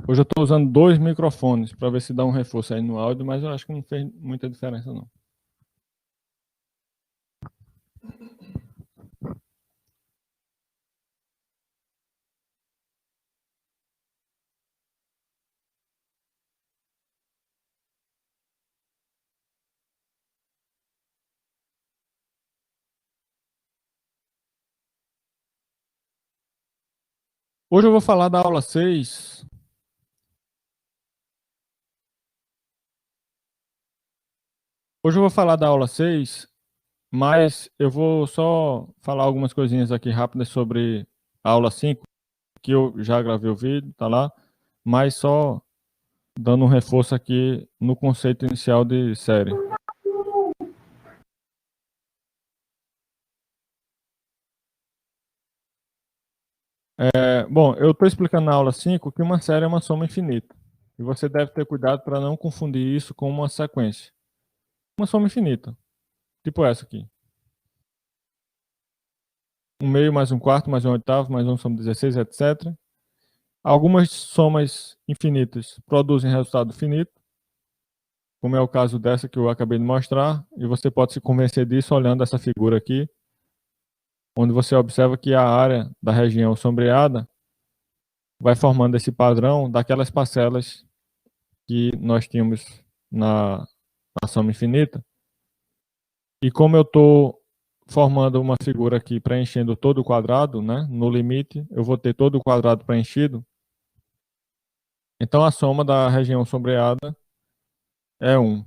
Hoje eu estou usando 2 microfones para ver se dá um reforço aí no áudio, mas eu acho que não fez muita diferença não. Hoje eu vou falar da aula 6. Hoje eu vou falar da aula 6, mas eu vou só falar algumas coisinhas aqui rápidas sobre a aula 5, que eu já gravei o vídeo, tá lá, mas só dando um reforço aqui no conceito inicial de série. Bom, eu estou explicando na aula 5 que uma série é uma soma infinita. E você deve ter cuidado para não confundir isso com uma sequência. Uma soma infinita, tipo essa aqui. 1/2 mais 1/4 mais 1/8 mais 1 soma 16, etc. Algumas somas infinitas produzem resultado finito, como é o caso dessa que eu acabei de mostrar, e você pode se convencer disso olhando essa figura aqui, onde você observa que a área da região sombreada vai formando esse padrão daquelas parcelas que nós tínhamos na soma infinita. E como eu estou formando uma figura aqui preenchendo todo o quadrado, né, no limite eu vou ter todo o quadrado preenchido, então a soma da região sombreada é 1.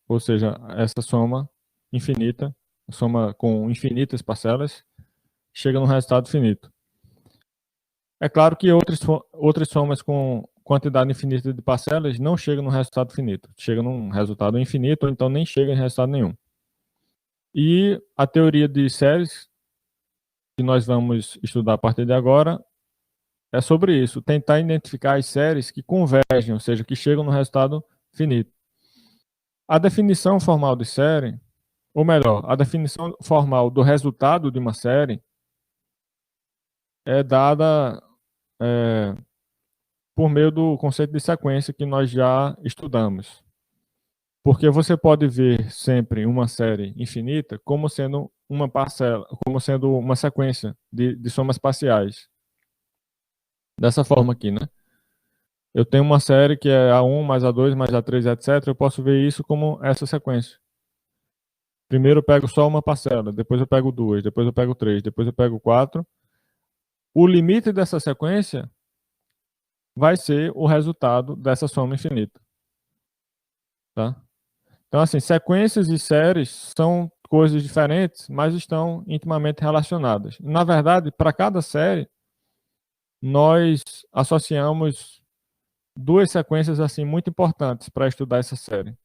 Ou seja, essa soma infinita, soma com infinitas parcelas, chega num resultado finito. É claro que outras somas com quantidade infinita de parcelas não chegam no resultado finito. Chega num resultado infinito, ou então nem chega em resultado nenhum. E a teoria de séries, que nós vamos estudar a partir de agora, é sobre isso. Tentar identificar as séries que convergem, ou seja, que chegam no resultado finito. A definição formal de série, ou melhor, a definição formal do resultado de uma série é dada por meio do conceito de sequência que nós já estudamos. Porque você pode ver sempre uma série infinita como sendo uma parcela, como sendo uma sequência de somas parciais. Dessa forma aqui, né? Eu tenho uma série que é A1 mais A2 mais A3, etc. Eu posso ver isso como essa sequência. Primeiro eu pego só uma parcela, depois eu pego duas, depois eu pego três, depois eu pego quatro. O limite dessa sequência vai ser o resultado dessa soma infinita. Tá? Então, assim, sequências e séries são coisas diferentes, mas estão intimamente relacionadas. Na verdade, para cada série, nós associamos duas sequências assim muito importantes para estudar essa série.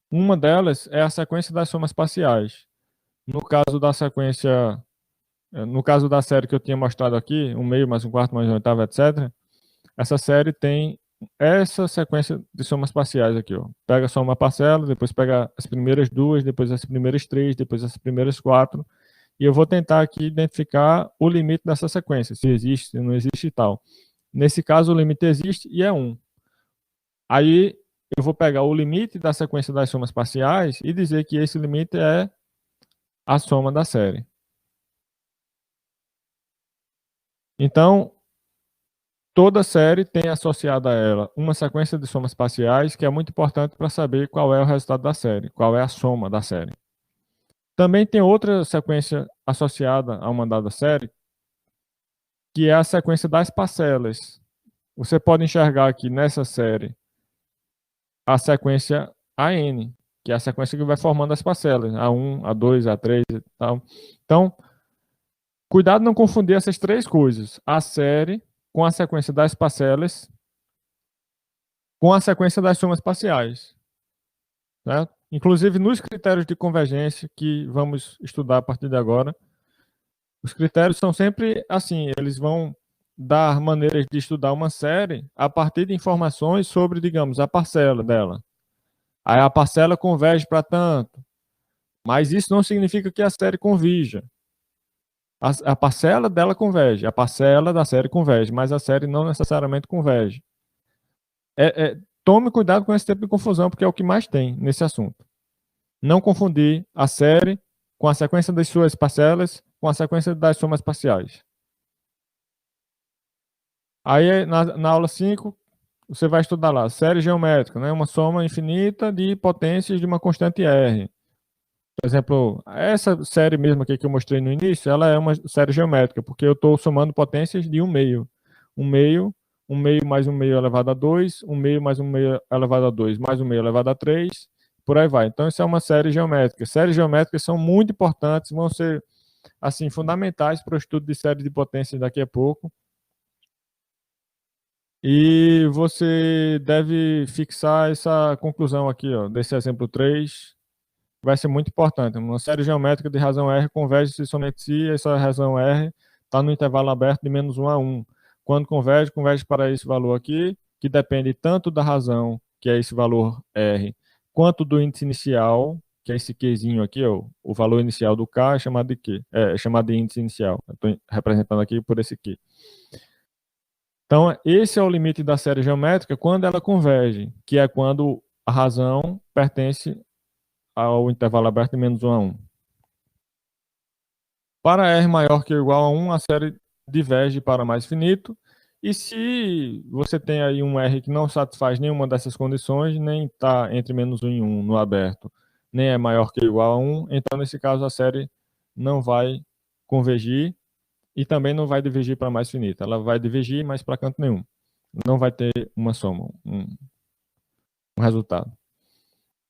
Uma delas é a sequência das somas parciais. No caso da sequência, no caso da série que eu tinha mostrado aqui, 1/2 mais 1/4 mais 1/8, etc. Essa série tem essa sequência de somas parciais aqui, ó. Pega só uma parcela, depois pega as primeiras duas, depois as primeiras três, depois as primeiras quatro, e eu vou tentar aqui identificar o limite dessa sequência, se existe, se não existe e tal. Nesse caso, o limite existe e é 1. Aí eu vou pegar o limite da sequência das somas parciais e dizer que esse limite é a soma da série. Então, toda série tem associada a ela uma sequência de somas parciais que é muito importante para saber qual é o resultado da série, qual é a soma da série. Também tem outra sequência associada a uma dada série, que é a sequência das parcelas. Você pode enxergar aqui nessa série a sequência AN, que é a sequência que vai formando as parcelas, A1, A2, A3 e tal. Então, cuidado não confundir essas três coisas, a série com a sequência das parcelas com a sequência das somas parciais. Né? Inclusive, nos critérios de convergência que vamos estudar a partir de agora, os critérios são sempre assim, eles vão dar maneiras de estudar uma série a partir de informações sobre, digamos, a parcela dela. Aí a parcela converge para tanto, mas isso não significa que a série convirja. A parcela dela converge, a parcela da série converge, mas a série não necessariamente converge. Tome cuidado com esse tipo de confusão, porque é o que mais tem nesse assunto. Não confundir a série com a sequência das suas parcelas com a sequência das somas parciais. Aí, na aula 5, você vai estudar lá, série geométrica, né? Uma soma infinita de potências de uma constante R. Por exemplo, essa série mesmo aqui que eu mostrei no início, ela é uma série geométrica, porque eu estou somando potências de um meio. Um meio mais um meio elevado a 2, um meio mais um meio elevado a 2, mais um meio elevado a 3, por aí vai. Então, isso é uma série geométrica. Séries geométricas são muito importantes, vão ser, assim, fundamentais para o estudo de série de potências daqui a pouco. E você deve fixar essa conclusão aqui, ó, desse exemplo 3. Vai ser muito importante. Uma série geométrica de razão R converge se somente se essa razão R está no intervalo aberto de -1 a 1. Quando converge, converge para esse valor aqui, que depende tanto da razão, que é esse valor R, quanto do índice inicial, que é esse Qzinho aqui, ó, o valor inicial do K é chamado de Q, é chamado de índice inicial. Estou representando aqui por esse Q. Então, esse é o limite da série geométrica quando ela converge, que é quando a razão pertence ao intervalo aberto de -1 a 1. Para R maior que ou igual a 1, a série diverge para mais finito. E se você tem aí um R que não satisfaz nenhuma dessas condições, nem está entre -1 e 1 no aberto, nem é maior que ou igual a 1, então nesse caso a série não vai convergir e também não vai divergir para mais finito. Ela vai divergir, mas para canto nenhum. Não vai ter uma soma, um resultado.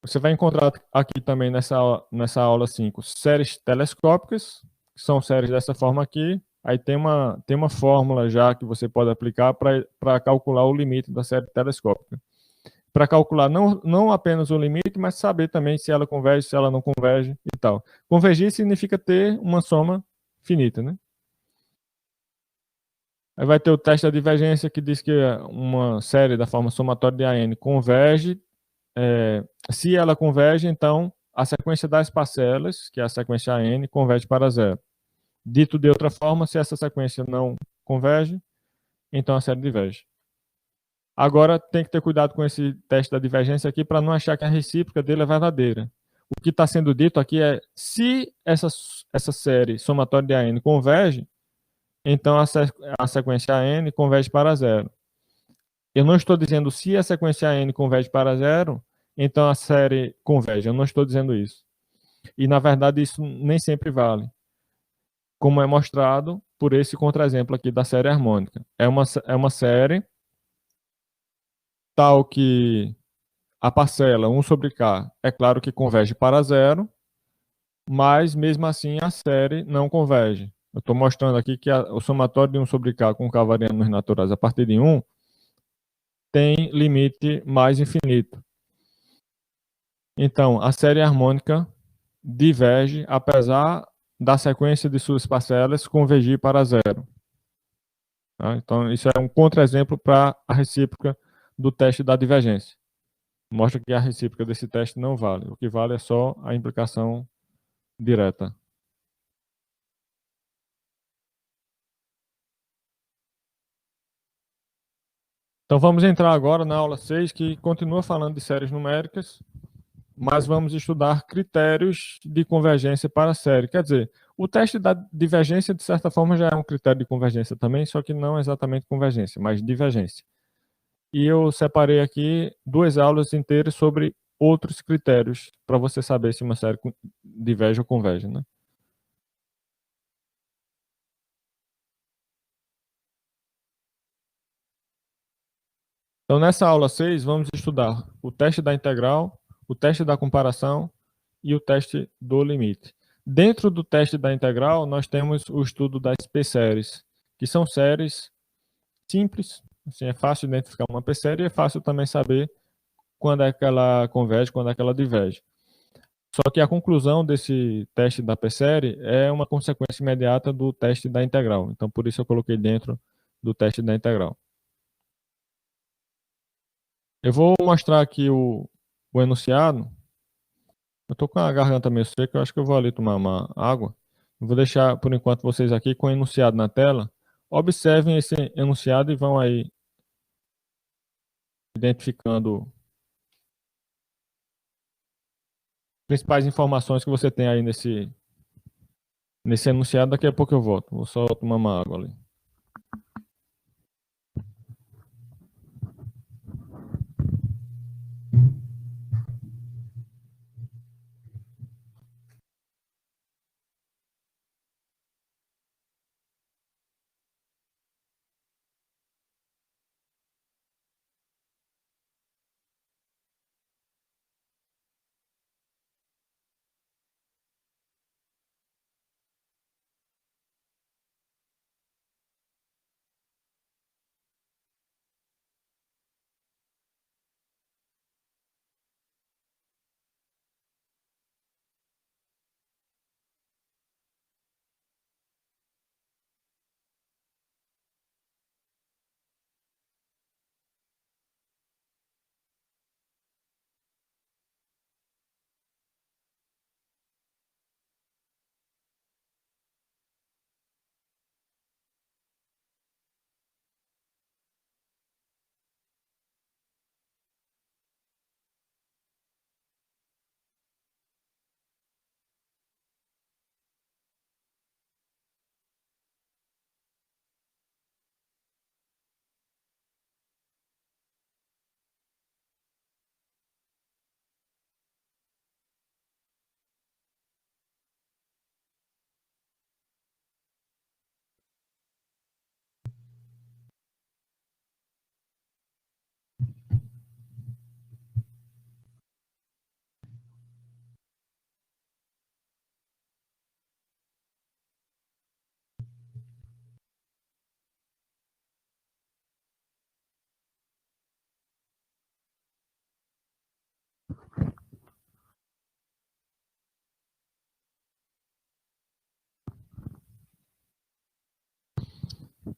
Você vai encontrar aqui também nessa aula 5 séries telescópicas, que são séries dessa forma aqui. Aí tem uma fórmula já que você pode aplicar para calcular o limite da série telescópica. Para calcular não apenas o limite, mas saber também se ela converge, se ela não converge e tal. Convergir significa ter uma soma finita, né? Aí vai ter o teste da divergência, que diz que uma série da forma somatória de AN converge. Se ela converge, então a sequência das parcelas, que é a sequência AN, converge para zero. Dito de outra forma, se essa sequência não converge, então a série diverge. Agora tem que ter cuidado com esse teste da divergência aqui para não achar que a recíproca dele é verdadeira. O que está sendo dito aqui é se essa série somatória de AN converge, então a sequência AN converge para zero. Eu não estou dizendo se a sequência AN converge para zero, então a série converge. Eu não estou dizendo isso. E, na verdade, isso nem sempre vale. Como é mostrado por esse contra-exemplo aqui da série harmônica. É uma série tal que a parcela 1 sobre K é claro que converge para zero, mas, mesmo assim, a série não converge. Eu estou mostrando aqui que o somatório de 1 sobre K com K variando nos naturais a partir de 1 tem limite mais infinito. Então, a série harmônica diverge apesar da sequência de suas parcelas convergir para zero. Tá? Então, isso é um contra-exemplo para a recíproca do teste da divergência. Mostra que a recíproca desse teste não vale. O que vale é só a implicação direta. Então, vamos entrar agora na aula 6, que continua falando de séries numéricas, mas vamos estudar critérios de convergência para a série. Quer dizer, o teste da divergência, de certa forma, já é um critério de convergência também, só que não exatamente convergência, mas divergência. E eu separei aqui 2 aulas inteiras sobre outros critérios para você saber se uma série diverge ou converge, né? Então, nessa aula 6, vamos estudar o teste da integral, o teste da comparação e o teste do limite. Dentro do teste da integral, nós temos o estudo das p-séries, que são séries simples, assim, é fácil identificar uma p-série e é fácil também saber quando é que ela converge, quando é que ela diverge. Só que a conclusão desse teste da p-série é uma consequência imediata do teste da integral. Então, por isso eu coloquei dentro do teste da integral. Eu vou mostrar aqui o enunciado. Eu estou com a garganta meio seca, eu acho que eu vou ali tomar uma água. Eu vou deixar, por enquanto, vocês aqui com o enunciado na tela. Observem esse enunciado e vão aí identificando principais informações que você tem aí nesse enunciado. Daqui a pouco eu volto. Vou só tomar uma água ali.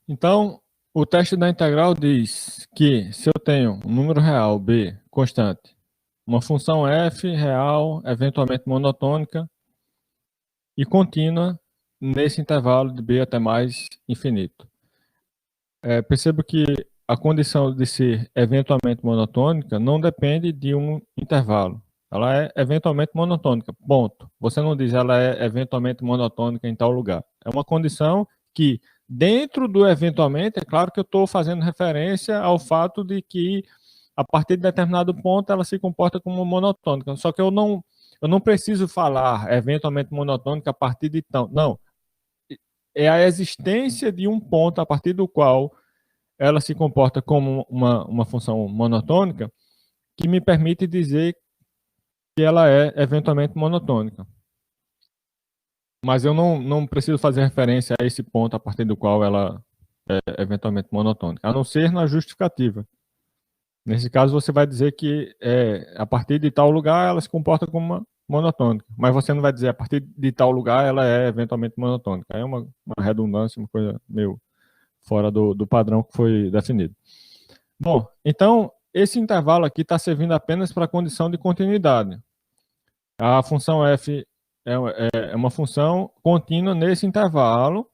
Então, o teste da integral diz que se eu tenho um número real b constante, uma função f real, eventualmente monotônica e contínua nesse intervalo de b até mais infinito. Percebo que a condição de ser eventualmente monotônica não depende de um intervalo. Ela é eventualmente monotônica, ponto. Você não diz ela é eventualmente monotônica em tal lugar. É uma condição que, dentro do eventualmente, é claro que eu estou fazendo referência ao fato de que, a partir de determinado ponto, ela se comporta como monotônica. Só que eu não preciso falar eventualmente monotônica a partir de tão. Não. É a existência de um ponto a partir do qual ela se comporta como uma função monotônica que me permite dizer que ela é eventualmente monotônica. Mas eu não preciso fazer referência a esse ponto a partir do qual ela é eventualmente monotônica, a não ser na justificativa. Nesse caso, você vai dizer que a partir de tal lugar ela se comporta como uma monotônica, mas você não vai dizer a partir de tal lugar ela é eventualmente monotônica. É uma redundância, uma coisa meio fora do padrão que foi definido. Bom, então esse intervalo aqui está servindo apenas para a condição de continuidade. A função f é uma função contínua nesse intervalo,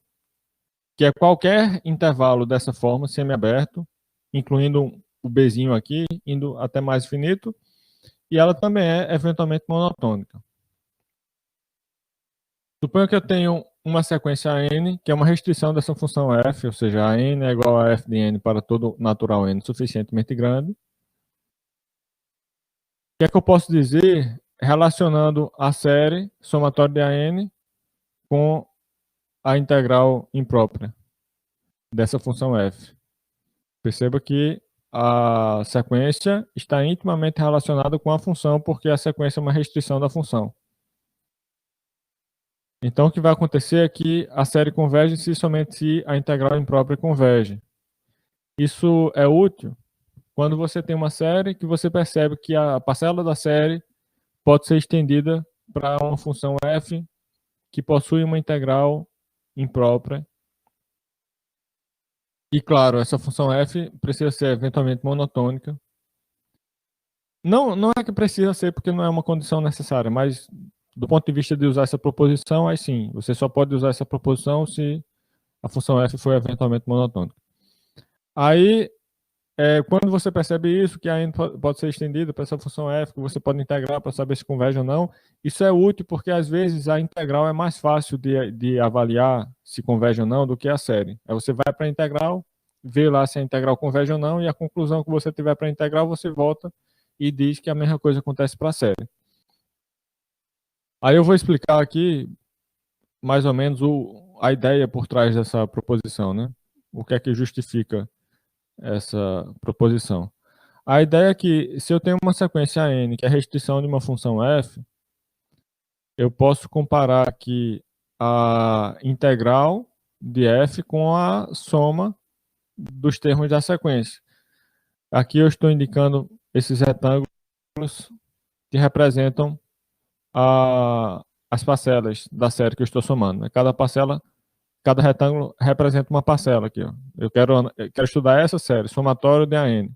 que é qualquer intervalo dessa forma, semiaberto, incluindo o bzinho aqui, indo até mais infinito, e ela também é eventualmente monotônica. Suponho que eu tenho uma sequência n, que é uma restrição dessa função f, ou seja, a n é igual a f de n para todo natural n suficientemente grande. O que é que eu posso dizer relacionando a série somatória de AN com a integral imprópria dessa função f? Perceba que a sequência está intimamente relacionada com a função, porque a sequência é uma restrição da função. Então, o que vai acontecer é que a série converge se somente se a integral imprópria converge. Isso é útil quando você tem uma série que você percebe que a parcela da série pode ser estendida para uma função f que possui uma integral imprópria. E, claro, essa função f precisa ser eventualmente monotônica. Não é que precisa ser, porque não é uma condição necessária, mas do ponto de vista de usar essa proposição, aí sim, você só pode usar essa proposição se a função f for eventualmente monotônica. Aí, quando você percebe isso, que a n pode ser estendida para essa função f, que você pode integrar para saber se converge ou não, isso é útil porque às vezes a integral é mais fácil de avaliar se converge ou não do que a série. Aí você vai para a integral, vê lá se a integral converge ou não, e a conclusão que você tiver para a integral, você volta e diz que a mesma coisa acontece para a série. Aí eu vou explicar aqui mais ou menos a ideia por trás dessa proposição, né? O que é que justifica essa proposição. A ideia é que se eu tenho uma sequência n, que é a restrição de uma função f, eu posso comparar aqui a integral de f com a soma dos termos da sequência. Aqui eu estou indicando esses retângulos que representam as parcelas da série que eu estou somando. Cada retângulo representa uma parcela aqui. Ó. Eu quero estudar essa série, somatório de AN,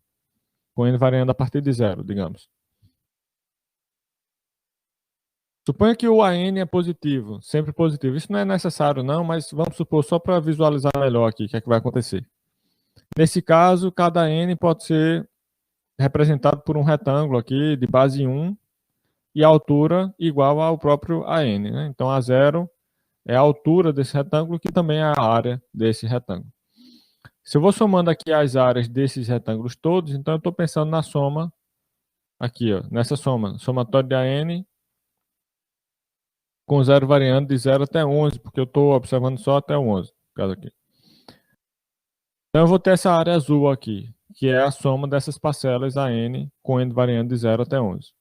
com n variando a partir de zero, digamos. Suponha que o AN é positivo, sempre positivo. Isso não é necessário não, mas vamos supor, só para visualizar melhor aqui o que é que vai acontecer. Nesse caso, cada n pode ser representado por um retângulo aqui de base 1 e a altura igual ao próprio AN. Né? Então, A0 é a altura desse retângulo, que também é a área desse retângulo. Se eu vou somando aqui as áreas desses retângulos todos, então eu estou pensando na soma aqui, ó, nessa soma, somatório de AN com zero variando de 0 até 11, porque eu estou observando só até 11, no caso aqui. Então eu vou ter essa área azul aqui, que é a soma dessas parcelas AN com n variando de 0 até 11.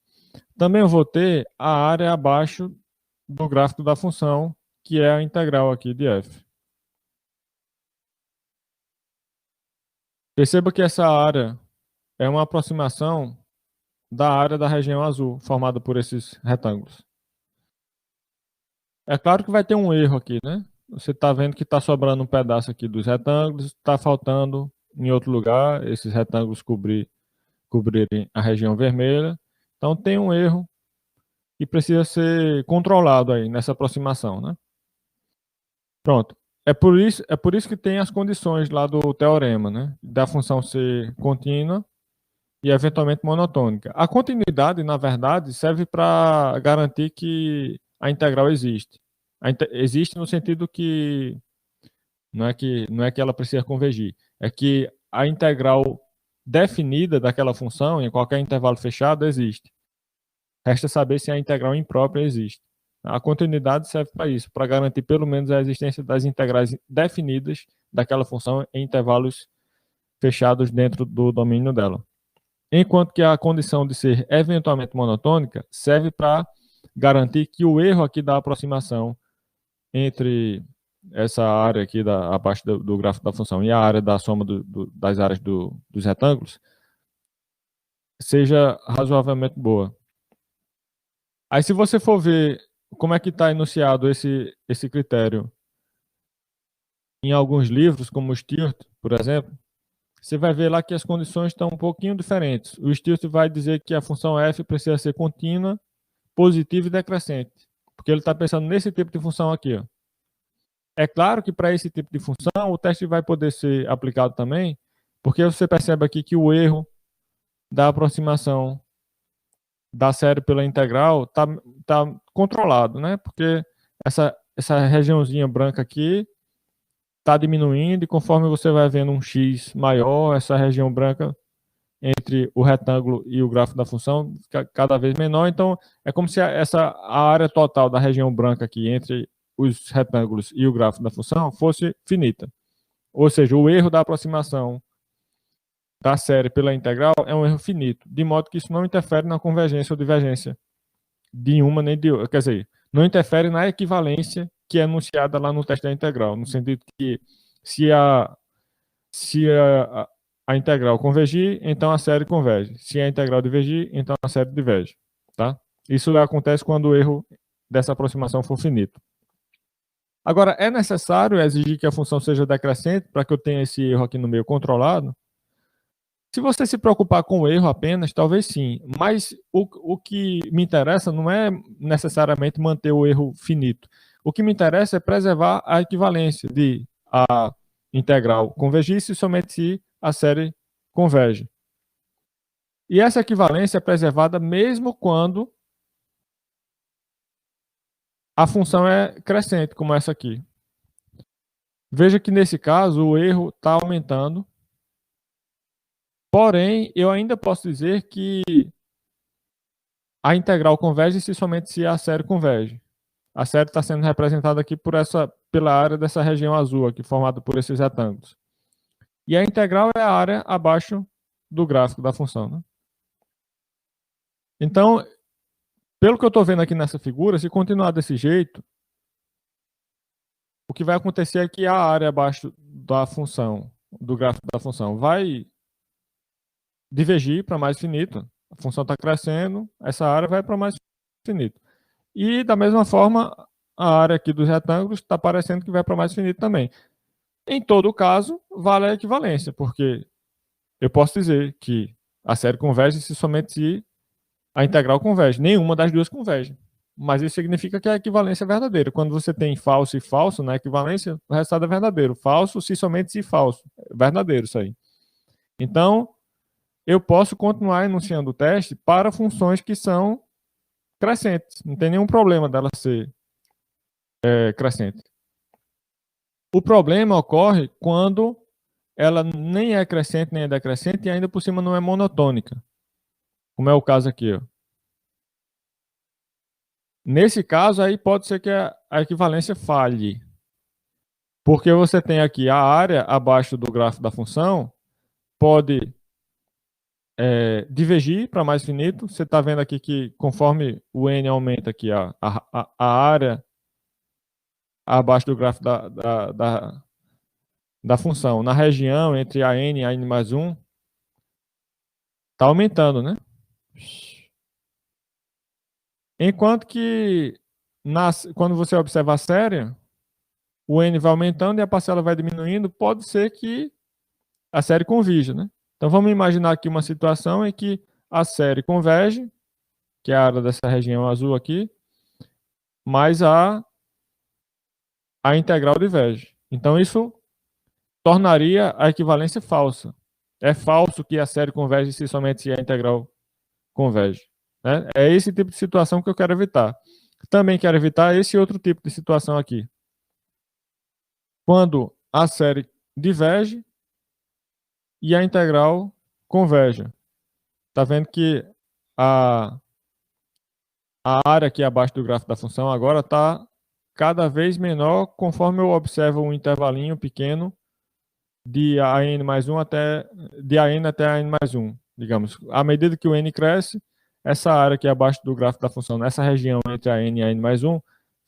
Também eu vou ter a área abaixo do gráfico da função, que é a integral aqui de f. Perceba que essa área é uma aproximação da área da região azul, formada por esses retângulos. É claro que vai ter um erro aqui, né? Você está vendo que está sobrando um pedaço aqui dos retângulos, está faltando em outro lugar esses retângulos cobrirem a região vermelha. Então tem um erro que precisa ser controlado aí nessa aproximação, né? Pronto. É por isso que tem as condições lá do teorema, né? Da função ser contínua e eventualmente monotônica. A continuidade, na verdade, serve para garantir que a integral existe. Existe no sentido que não é que ela precisa convergir, é que a integral definida daquela função em qualquer intervalo fechado existe. Resta saber se a integral imprópria existe. A continuidade serve para isso, para garantir pelo menos a existência das integrais definidas daquela função em intervalos fechados dentro do domínio dela. Enquanto que a condição de ser eventualmente monotônica serve para garantir que o erro aqui da aproximação entre essa área aqui abaixo do gráfico da função e a área da soma das áreas dos retângulos seja razoavelmente boa. Aí se você for ver como é que está enunciado esse critério em alguns livros, como o Stewart, por exemplo, você vai ver lá que as condições estão um pouquinho diferentes. O Stewart vai dizer que a função f precisa ser contínua, positiva e decrescente, porque ele está pensando nesse tipo de função aqui. Ó. É claro que para esse tipo de função o teste vai poder ser aplicado também, porque você percebe aqui que o erro da aproximação da série pela integral está controlado, né? Porque essa regiãozinha branca aqui está diminuindo e conforme você vai vendo um x maior, essa região branca entre o retângulo e o gráfico da função fica cada vez menor. Então, é como se a área total da região branca aqui entre os retângulos e o gráfico da função fosse finita. Ou seja, o erro da aproximação da série pela integral é um erro finito, de modo que isso não interfere na convergência ou divergência de uma nem de outra. Quer dizer, não interfere na equivalência que é anunciada lá no teste da integral, no sentido que se a integral convergir, então a série converge. Se a integral divergir, então a série diverge. Tá? Isso acontece quando o erro dessa aproximação for finito. Agora, é necessário exigir que a função seja decrescente para que eu tenha esse erro aqui no meio controlado? Se você se preocupar com o erro apenas, talvez sim. Mas o que me interessa não é necessariamente manter o erro finito. O que me interessa é preservar a equivalência de a integral convergir se somente se a série converge. E essa equivalência é preservada mesmo quando a função é crescente, como essa aqui. Veja que nesse caso o erro está aumentando, porém eu ainda posso dizer que a integral converge se somente se a série converge. A série está sendo representada aqui pela área dessa região azul aqui, formada por esses retângulos. E a integral é a área abaixo do gráfico da função, né? Então, pelo que eu estou vendo aqui nessa figura, se continuar desse jeito, o que vai acontecer é que a área abaixo da função, do gráfico da função, vai divergir para mais finito. A função está crescendo, essa área vai para mais finito. E, da mesma forma, a área aqui dos retângulos está parecendo que vai para mais finito também. Em todo caso, vale a equivalência, porque eu posso dizer que a série converge se somente se a integral converge. Nenhuma das duas converge. Mas isso significa que a equivalência é verdadeira. Quando você tem falso e falso na equivalência, o resultado é verdadeiro. Falso se somente se falso. É verdadeiro isso aí. Então, eu posso continuar enunciando o teste para funções que são crescentes. Não tem nenhum problema dela ser crescente. O problema ocorre quando ela nem é crescente nem é decrescente e ainda por cima não é monotônica. Como é o caso aqui, ó. Nesse caso, aí pode ser que a equivalência falhe. Porque você tem aqui a área abaixo do gráfico da função, pode divergir para mais finito. Você está vendo aqui que conforme o n aumenta aqui, a área abaixo do gráfico da função, na região entre a n e a n mais 1, está aumentando, né? Enquanto que quando você observa a série, o n vai aumentando e a parcela vai diminuindo, pode ser que a série convirja, né? Então vamos imaginar aqui uma situação em que a série converge, que é a área dessa região azul aqui, mas a integral diverge. Então isso tornaria a equivalência falsa. É falso que a série converge se somente a integral converge, né? É esse tipo de situação que eu quero evitar. Também quero evitar esse outro tipo de situação aqui. Quando a série diverge e a integral converge. Está vendo que a área aqui abaixo do gráfico da função agora está cada vez menor conforme eu observo um intervalinho pequeno de AN mais 1 de AN até AN mais 1, digamos. À medida que o N cresce, essa área aqui abaixo do gráfico da função, nessa região entre AN e AN mais 1,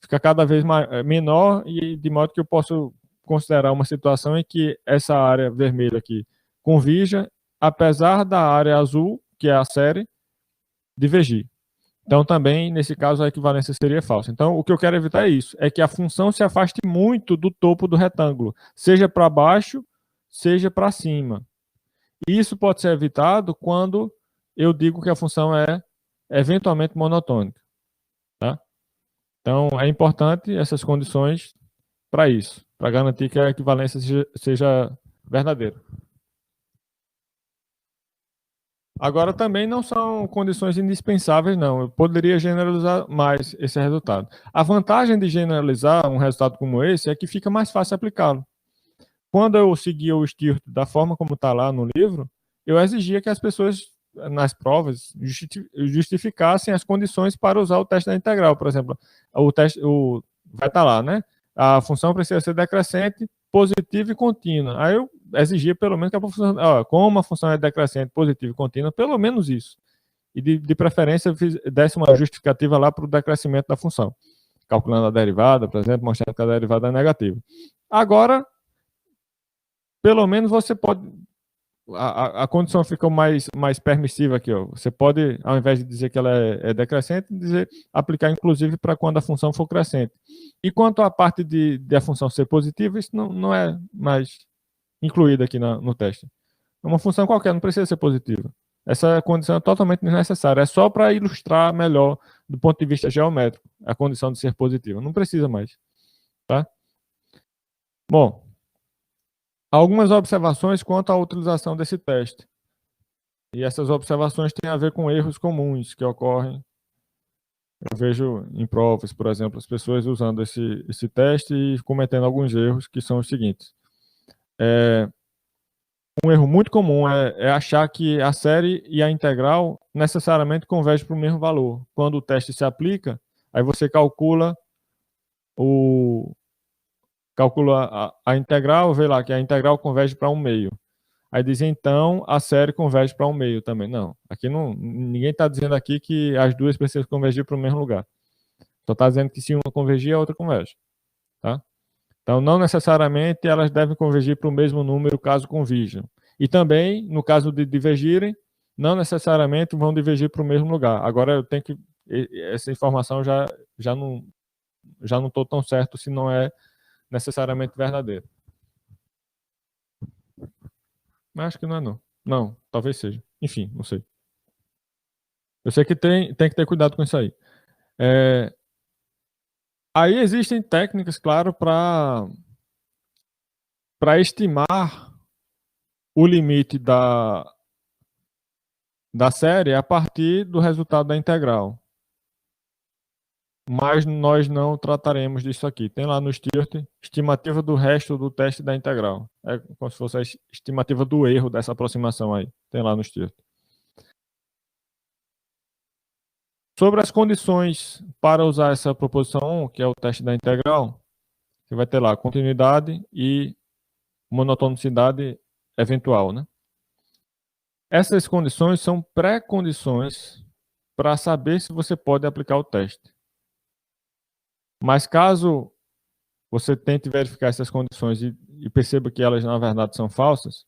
fica cada vez menor e de modo que eu posso considerar uma situação em que essa área vermelha aqui convirja, apesar da área azul, que é a série, divergir. Então, também, nesse caso, a equivalência seria falsa. Então, o que eu quero evitar é isso, é que a função se afaste muito do topo do retângulo, seja para baixo, seja para cima. E isso pode ser evitado quando eu digo que a função é eventualmente monotônica. Tá? Então, é importante essas condições para isso, para garantir que a equivalência seja verdadeira. Agora, também não são condições indispensáveis, não. Eu poderia generalizar mais esse resultado. A vantagem de generalizar um resultado como esse é que fica mais fácil aplicá-lo. Quando eu seguia o Stirt da forma como está lá no livro, eu exigia que as pessoas, nas provas, justificassem as condições para usar o teste da integral. Por exemplo, vai estar lá, né? A função precisa ser decrescente, positiva e contínua. Aí eu exigia pelo menos que a função, como a função é decrescente, positiva e contínua, pelo menos isso. E de preferência desse uma justificativa lá para o decrescimento da função. Calculando a derivada, por exemplo, mostrando que a derivada é negativa. Agora, pelo menos você pode... A condição fica mais permissiva aqui, ó. Você pode, ao invés de dizer que ela é decrescente, aplicar inclusive para quando a função for crescente. E quanto à parte de a função ser positiva, isso não é mais incluído aqui no teste. É uma função qualquer, não precisa ser positiva. Essa condição é totalmente desnecessária. É só para ilustrar melhor, do ponto de vista geométrico, a condição de ser positiva. Não precisa mais. Tá? Bom, algumas observações quanto à utilização desse teste. E essas observações têm a ver com erros comuns que ocorrem. Eu vejo em provas, por exemplo, as pessoas usando esse teste e cometendo alguns erros que são os seguintes. Um erro muito comum é achar que a série e a integral necessariamente convergem para o mesmo valor. Quando o teste se aplica, aí você o, calcula a integral, vê lá que a integral converge para 1/2. Aí diz, então, a série converge para 1/2 também. Não, aqui não, ninguém está dizendo aqui que as duas precisam convergir para o mesmo lugar. Só está dizendo que se uma convergir, a outra converge. Tá? Então, não necessariamente elas devem convergir para o mesmo número caso convirjam. E também, no caso de divergirem, não necessariamente vão divergir para o mesmo lugar. Agora, eu tenho que... Essa informação já não estou tão certo se não é necessariamente verdadeira. Mas acho que não é não. Não, talvez seja. Enfim, não sei. Eu sei que tem que ter cuidado com isso aí. Aí existem técnicas, claro, para estimar o limite da série a partir do resultado da integral. Mas nós não trataremos disso aqui. Tem lá no STIRT, estimativa do resto do teste da integral. É como se fosse a estimativa do erro dessa aproximação aí. Tem lá no STIRT. Sobre as condições para usar essa proposição 1, que é o teste da integral, você vai ter lá continuidade e monotonicidade eventual, né? Essas condições são pré-condições para saber se você pode aplicar o teste. Mas caso você tente verificar essas condições e perceba que elas na verdade são falsas,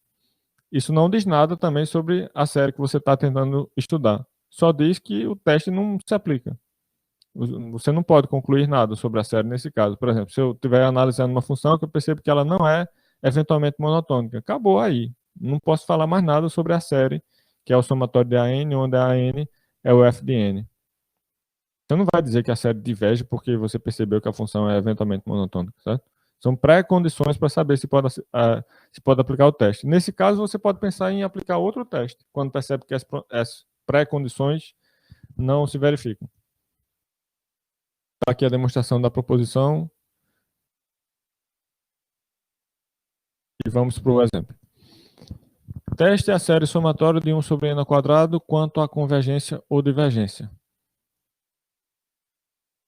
isso não diz nada também sobre a série que você está tentando estudar. Só diz que o teste não se aplica. Você não pode concluir nada sobre a série nesse caso. Por exemplo, se eu estiver analisando uma função que eu percebo que ela não é eventualmente monotônica, acabou aí. Não posso falar mais nada sobre a série, que é o somatório de AN, onde a AN é o F de N. Você não vai dizer que a série diverge porque você percebeu que a função é eventualmente monotônica, certo? São pré-condições para saber se pode aplicar o teste. Nesse caso, você pode pensar em aplicar outro teste, quando percebe que as pré-condições não se verificam. Tá aqui a demonstração da proposição. E vamos para o exemplo. Teste a série somatória de 1 sobre n ao quadrado quanto à convergência ou divergência.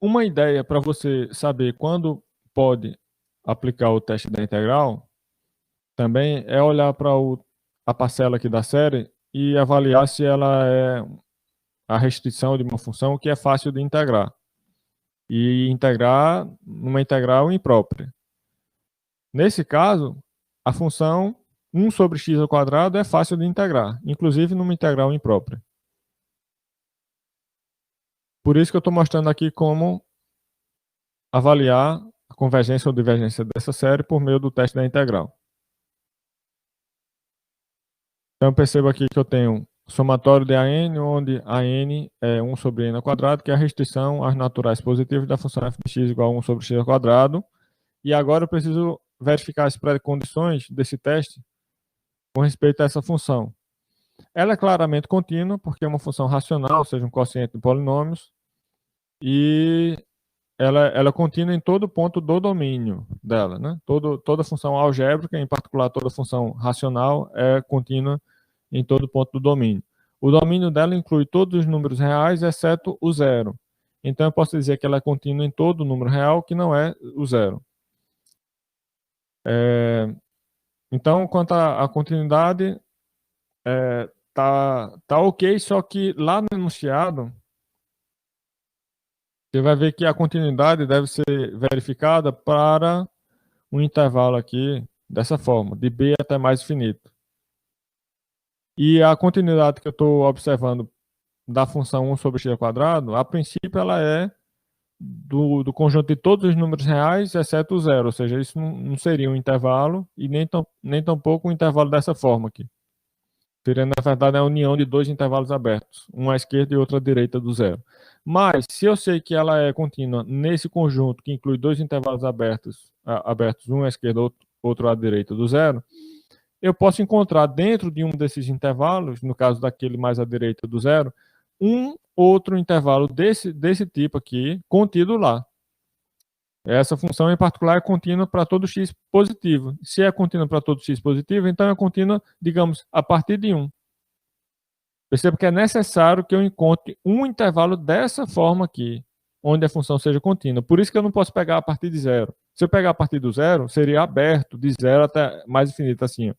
Uma ideia para você saber quando pode aplicar o teste da integral também é olhar para a parcela aqui da série e avaliar se ela é a restrição de uma função que é fácil de integrar. E integrar numa integral imprópria. Nesse caso, a função 1 sobre x ao quadrado é fácil de integrar, inclusive numa integral imprópria. Por isso que eu estou mostrando aqui como avaliar a convergência ou divergência dessa série por meio do teste da integral. Então, percebo aqui que eu tenho somatório de AN, onde AN é 1 sobre n ao quadrado, que é a restrição às naturais positivas da função f de x igual a 1 sobre x ao quadrado. E agora eu preciso verificar as pré-condições desse teste com respeito a essa função. Ela é claramente contínua, porque é uma função racional, ou seja, um quociente de polinômios, e ela é contínua em todo ponto do domínio dela. Né? Toda função algébrica, em particular toda função racional, é contínua em todo ponto do domínio. O domínio dela inclui todos os números reais, exceto o zero. Então, eu posso dizer que ela é contínua em todo número real, que não é o zero. Então, quanto à continuidade, tá ok, só que lá no enunciado, você vai ver que a continuidade deve ser verificada para um intervalo aqui, dessa forma, de b até mais infinito. E a continuidade que eu estou observando da função 1 sobre x ao quadrado, a princípio ela é do conjunto de todos os números reais, exceto o zero, ou seja, isso não seria um intervalo e nem tampouco um intervalo dessa forma aqui. Seria, na verdade, a união de dois intervalos abertos, um à esquerda e outro à direita do zero. Mas, se eu sei que ela é contínua nesse conjunto, que inclui dois intervalos abertos, um à esquerda, outro à direita do zero, eu posso encontrar dentro de um desses intervalos, no caso daquele mais à direita do zero, um outro intervalo desse tipo aqui, contido lá. Essa função em particular é contínua para todo x positivo. Se é contínua para todo x positivo, então é contínua, digamos, a partir de 1. Perceba que é necessário que eu encontre um intervalo dessa forma aqui, onde a função seja contínua. Por isso que eu não posso pegar a partir de zero. Se eu pegar a partir do zero, seria aberto, de zero até mais infinito, assim. Ó.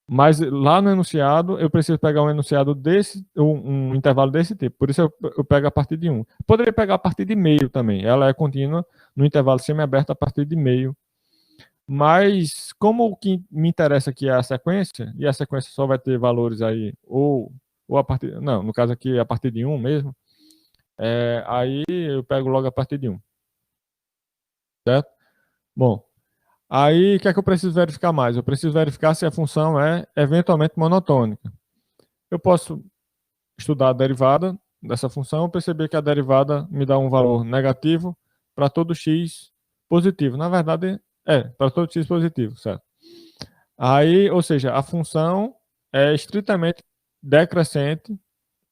Mas lá no enunciado, eu preciso pegar um enunciado desse, um intervalo desse tipo. Por isso eu pego a partir de 1. Poderia pegar a partir de meio também. Ela é contínua no intervalo semiaberto a partir de meio. Mas como o que me interessa aqui é a sequência, e a sequência só vai ter valores aí, ou a partir. Não, no caso aqui é a partir de 1 mesmo. Aí eu pego logo a partir de 1. Certo? Bom. Aí, o que é que eu preciso verificar mais? Eu preciso verificar se a função é eventualmente monotônica. Eu posso estudar a derivada dessa função e perceber que a derivada me dá um valor negativo para todo x positivo. Na verdade, para todo x positivo, certo? Aí, ou seja, a função é estritamente decrescente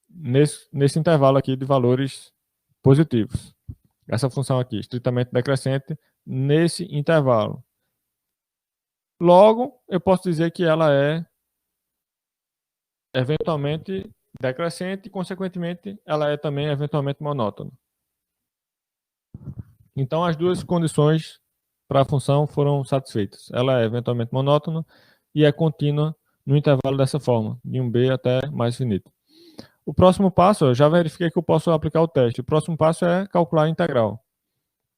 nesse intervalo aqui de valores positivos. Essa função aqui, estritamente decrescente nesse intervalo. Logo, eu posso dizer que ela é eventualmente decrescente e, consequentemente, ela é também eventualmente monótona. Então, as duas condições para a função foram satisfeitas. Ela é eventualmente monótona e é contínua no intervalo dessa forma, de 1b até mais infinito. O próximo passo, eu já verifiquei que eu posso aplicar o teste. O próximo passo é calcular a integral.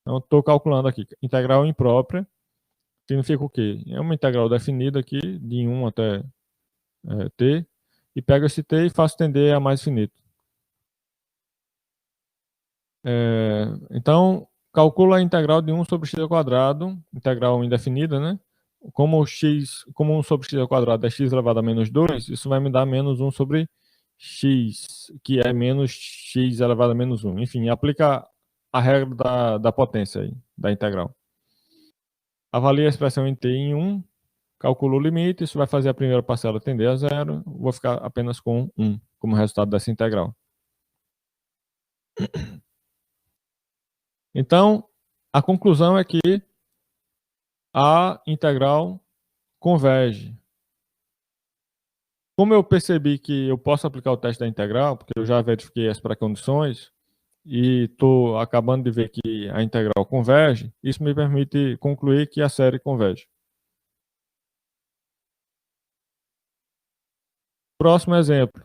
Então, estou calculando aqui. Integral imprópria significa o quê? É uma integral definida aqui, de 1 até t, e pego esse t e faço tender a mais infinito. Então, calculo a integral de 1 sobre x ao quadrado, integral indefinida, né? Como 1 sobre x ao quadrado é x elevado a menos 2, isso vai me dar menos 1 sobre x, que é menos x elevado a menos 1. Enfim, aplica a regra da potência aí, da integral. Avalie a expressão em t em 1, calculo o limite, isso vai fazer a primeira parcela tender a zero, vou ficar apenas com 1 como resultado dessa integral. Então, a conclusão é que a integral converge. Como eu percebi que eu posso aplicar o teste da integral, porque eu já verifiquei as pré-condições, e estou acabando de ver que a integral converge, isso me permite concluir que a série converge. Próximo exemplo.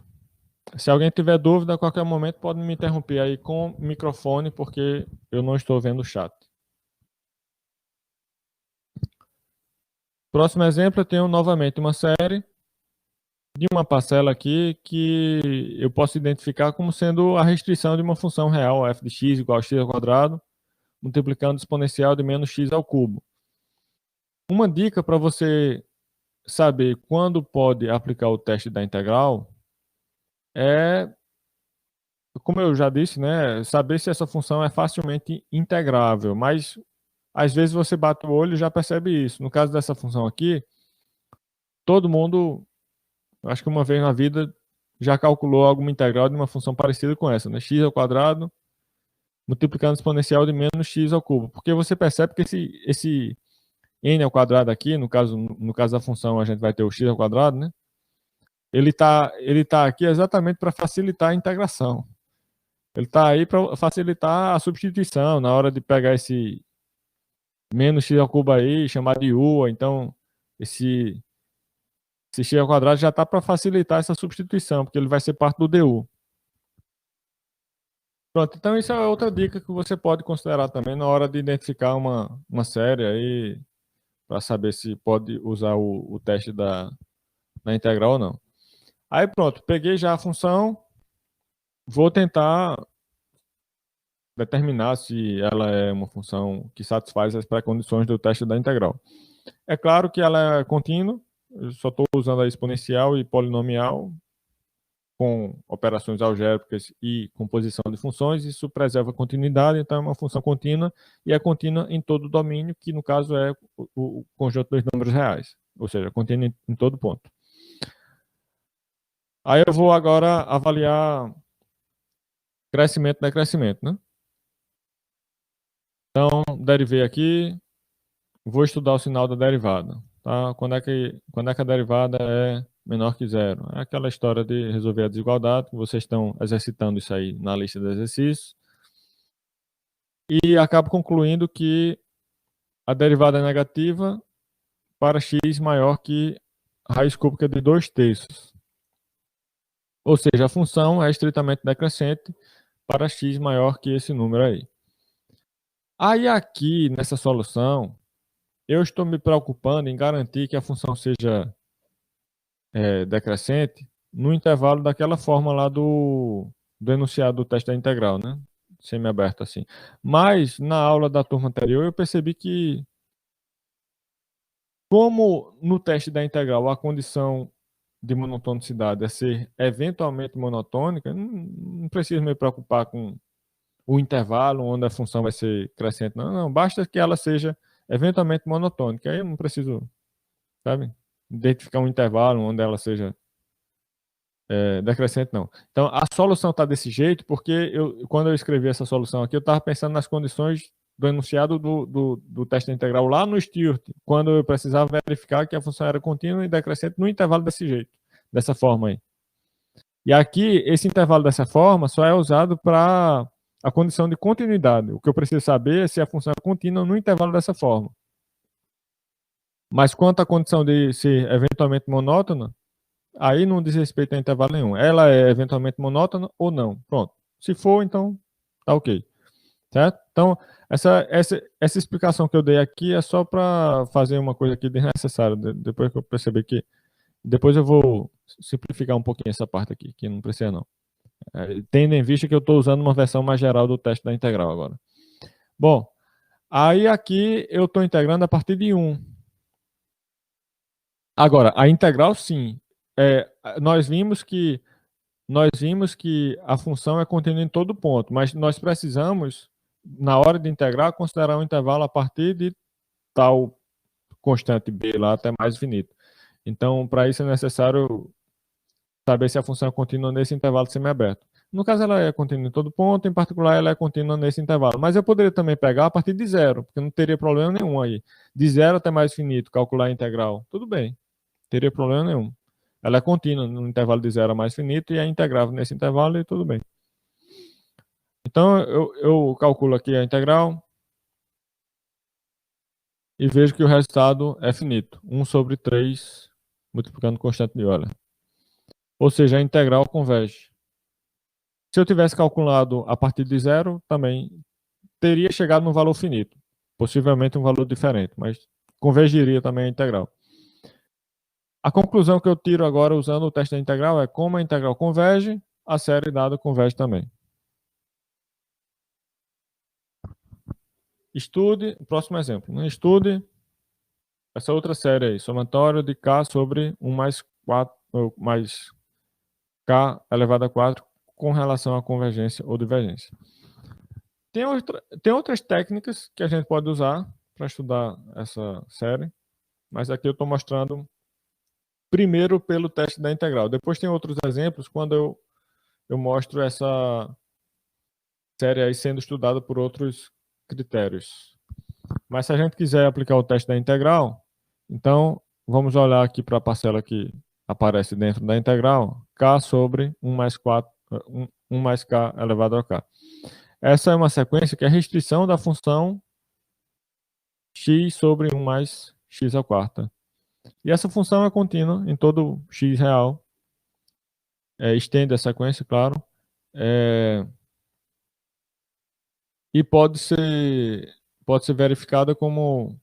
Se alguém tiver dúvida, a qualquer momento pode me interromper aí com o microfone, porque eu não estou vendo o chat. Próximo exemplo, eu tenho novamente uma série de uma parcela aqui que eu posso identificar como sendo a restrição de uma função real, f de x igual a x ao quadrado, multiplicando o exponencial de menos x ao cubo. Uma dica para você saber quando pode aplicar o teste da integral é, como eu já disse, né, saber se essa função é facilmente integrável, mas às vezes você bate o olho e já percebe isso. No caso dessa função aqui, todo mundo, acho que uma vez na vida, já calculou alguma integral de uma função parecida com essa, né? X ao quadrado multiplicando o exponencial de menos x ao cubo. Porque você percebe que esse n ao quadrado aqui, no caso da função, a gente vai ter o x ao quadrado, né? Ele tá aqui exatamente para facilitar a integração. Ele está aí para facilitar a substituição na hora de pegar esse menos x ao cubo aí, chamar de u, então esse x ao quadrado já está para facilitar essa substituição, porque ele vai ser parte do du. Pronto, então isso é outra dica que você pode considerar também na hora de identificar uma série aí, para saber se pode usar o teste da integral ou não. Aí pronto, peguei já a função, vou tentar determinar se ela é uma função que satisfaz as pré-condições do teste da integral. É claro que ela é contínua, eu só estou usando a exponencial e polinomial com operações algébricas e composição de funções, isso preserva a continuidade, então é uma função contínua e é contínua em todo o domínio, que no caso é o conjunto dos números reais. ou seja, contínua em todo ponto. Aí eu vou agora avaliar crescimento e decrescimento, né? Então, derivei aqui, vou estudar o sinal da derivada, tá? Quando é que a derivada é menor que zero? É aquela história de resolver a desigualdade, vocês estão exercitando isso aí na lista de exercícios. E acabo concluindo que a derivada é negativa para x maior que a raiz cúbica de 2/3. Ou seja, a função é estritamente decrescente para x maior que esse número aí. Aí aqui, nessa solução, eu estou me preocupando em garantir que a função seja decrescente no intervalo daquela forma lá do enunciado do teste da integral, né? Semi-aberto assim. Mas, na aula da turma anterior, eu percebi que, como no teste da integral a condição de monotonicidade é ser eventualmente monotônica, não preciso me preocupar com o intervalo onde a função vai ser crescente. Não, não, basta que ela seja eventualmente monotônica. Aí eu não preciso, sabe, identificar um intervalo onde ela seja decrescente, não. Então, a solução está desse jeito porque quando eu escrevi essa solução aqui, eu estava pensando nas condições do enunciado do teste integral lá no Stewart, quando eu precisava verificar que a função era contínua e decrescente no intervalo desse jeito, dessa forma aí. E aqui, esse intervalo dessa forma só é usado para a condição de continuidade. O que eu preciso saber é se a função é contínua no intervalo dessa forma. Mas quanto à condição de ser eventualmente monótona, aí não diz respeito a intervalo nenhum. Ela é eventualmente monótona ou não. Pronto. Se for, então tá ok. Certo? Então, essa explicação que eu dei aqui é só para fazer uma coisa aqui desnecessária. Depois que eu perceber que. Depois eu vou simplificar um pouquinho essa parte aqui, que não precisa não. Tendo em vista que eu estou usando uma versão mais geral do teste da integral agora. Bom, aí aqui eu estou integrando a partir de 1. Agora, a integral sim. Nós vimos que a função é contínua em todo ponto, mas nós precisamos, na hora de integrar, considerar um intervalo a partir de tal constante b lá até mais infinito. Então, para isso é necessário saber se a função é contínua nesse intervalo semiaberto. No caso, ela é contínua em todo ponto, em particular, ela é contínua nesse intervalo. Mas eu poderia também pegar a partir de zero, porque não teria problema nenhum aí. De zero até mais infinito, calcular a integral. Tudo bem, não teria problema nenhum. Ela é contínua no intervalo de zero a mais infinito e é integrável nesse intervalo e tudo bem. Então, eu calculo aqui a integral e vejo que o resultado é finito. 1 sobre 3 multiplicando constante de Euler. Ou seja, a integral converge. Se eu tivesse calculado a partir de zero, também teria chegado no valor finito. Possivelmente um valor diferente, mas convergiria também a integral. A conclusão que eu tiro agora usando o teste da integral é como a integral converge, a série dada converge também. Estude, próximo exemplo, né? Estude essa outra série aí, somatório de K sobre 1 mais 4, mais K elevado a 4 com relação à convergência ou divergência. Tem outras técnicas que a gente pode usar para estudar essa série, mas aqui eu estou mostrando primeiro pelo teste da integral. Depois tem outros exemplos quando eu mostro essa série aí sendo estudada por outros critérios. Mas se a gente quiser aplicar o teste da integral, então vamos olhar aqui para a parcela que aparece dentro da integral, k sobre 1 mais 4, 1 mais k elevado a k. Essa é uma sequência que é a restrição da função x sobre 1 mais x à quarta. E essa função é contínua em todo x real. Estende a sequência, claro. E pode ser verificada como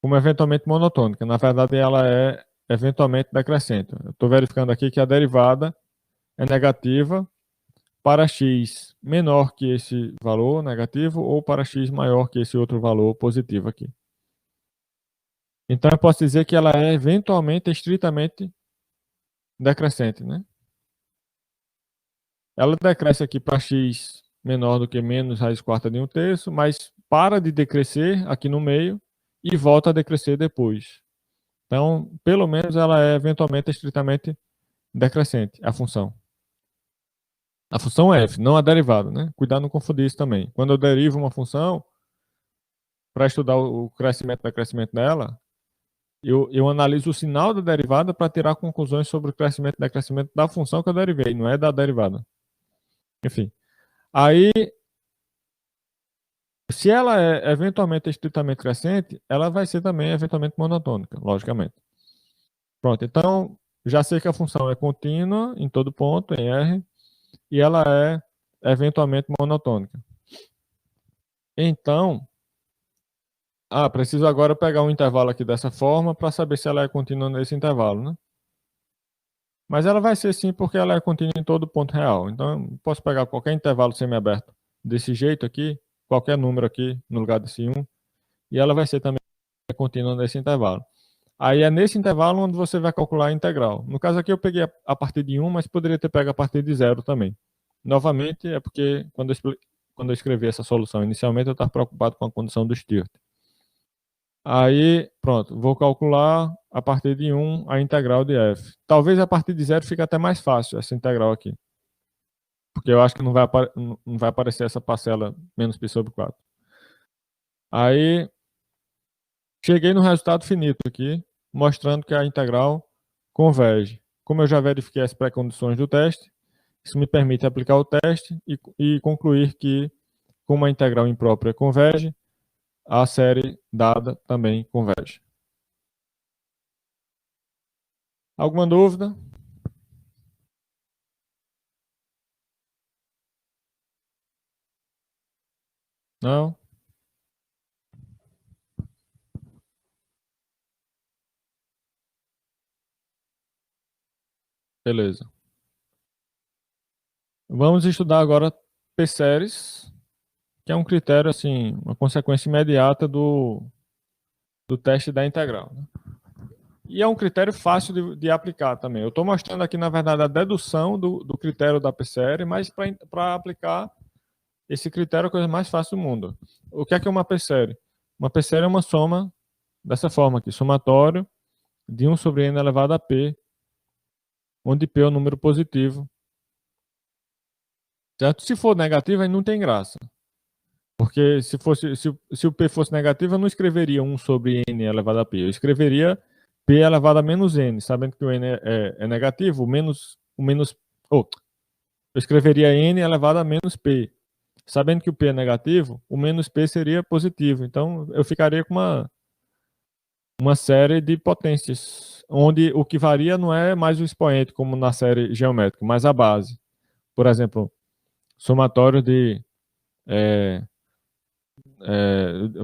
eventualmente monotônica. Na verdade, ela é eventualmente decrescente. Eu estou verificando aqui que a derivada é negativa para x menor que esse valor negativo ou para x maior que esse outro valor positivo aqui. Então, eu posso dizer que ela é eventualmente, estritamente decrescente, né? Ela decresce aqui para x menor do que menos raiz quarta de 1/3, mas para de decrescer aqui no meio e volta a decrescer depois. Então, pelo menos ela é eventualmente estritamente decrescente, a função. A função f, não a derivada, né? Cuidado não confundir isso também. Quando eu derivo uma função, para estudar o crescimento e decrescimento dela, eu analiso o sinal da derivada para tirar conclusões sobre o crescimento e decrescimento da função que eu derivei, não é da derivada. Enfim. Aí, se ela é eventualmente estritamente crescente, ela vai ser também eventualmente monotônica, logicamente. Pronto, então já sei que a função é contínua em todo ponto, em R, e ela é eventualmente monotônica. Então, preciso agora pegar um intervalo aqui dessa forma para saber se ela é contínua nesse intervalo, né? Mas ela vai ser sim porque ela é contínua em todo ponto real. Então, eu posso pegar qualquer intervalo semiaberto desse jeito aqui, qualquer número aqui no lugar desse 1, e ela vai ser também contínua nesse intervalo. Aí é nesse intervalo onde você vai calcular a integral. No caso aqui eu peguei a partir de 1, mas poderia ter pego a partir de 0 também. Novamente, é porque quando eu escrevi essa solução inicialmente, eu estava preocupado com a condição do Stewart. Aí, pronto, vou calcular a partir de 1 a integral de f. Talvez a partir de 0 fique até mais fácil essa integral aqui. Porque eu acho que não vai aparecer essa parcela menos π sobre 4. Aí, cheguei no resultado finito aqui, mostrando que a integral converge. Como eu já verifiquei as pré-condições do teste, isso me permite aplicar o teste e concluir que, como a integral imprópria converge, a série dada também converge. Alguma dúvida? Não? Beleza. Vamos estudar agora P-séries, que é um critério, assim, uma consequência imediata do teste da integral, né? E é um critério fácil de aplicar também. Eu estou mostrando aqui, na verdade, a dedução do critério da P-série, mas para aplicar esse critério é a coisa mais fácil do mundo. O que é uma P-série? Uma P-série é uma soma dessa forma aqui, somatório de 1 sobre n elevado a p, onde p é o número positivo. Certo? Se for negativo, aí não tem graça. Porque se o p fosse negativo, eu não escreveria 1 sobre n elevado a p. Eu escreveria p elevado a menos n, sabendo que o n é negativo, eu escreveria n elevado a menos p. Sabendo que o p é negativo, o menos p seria positivo. Então, eu ficaria com uma série de potências, onde o que varia não é mais o expoente, como na série geométrica, mas a base. Por exemplo, somatório de...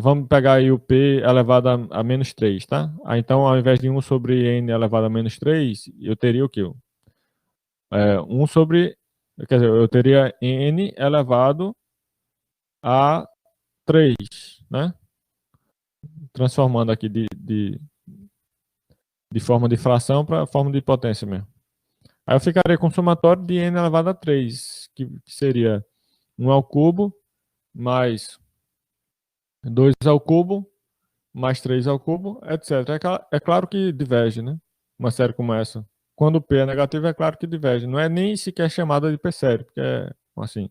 vamos pegar aí o p elevado a menos 3, tá? Então, ao invés de 1 sobre n elevado a menos 3, eu teria o quê? 1 sobre... Quer dizer, eu teria n elevado a 3, né? Transformando aqui de forma de fração para forma de potência mesmo. Aí eu ficaria com o somatório de n elevado a 3, que seria 1 ao cubo mais 2 ao cubo mais 3 ao cubo, etc. É claro que diverge, né? Uma série como essa. Quando o p é negativo, é claro que diverge. Não é nem sequer chamada de p série, porque é assim.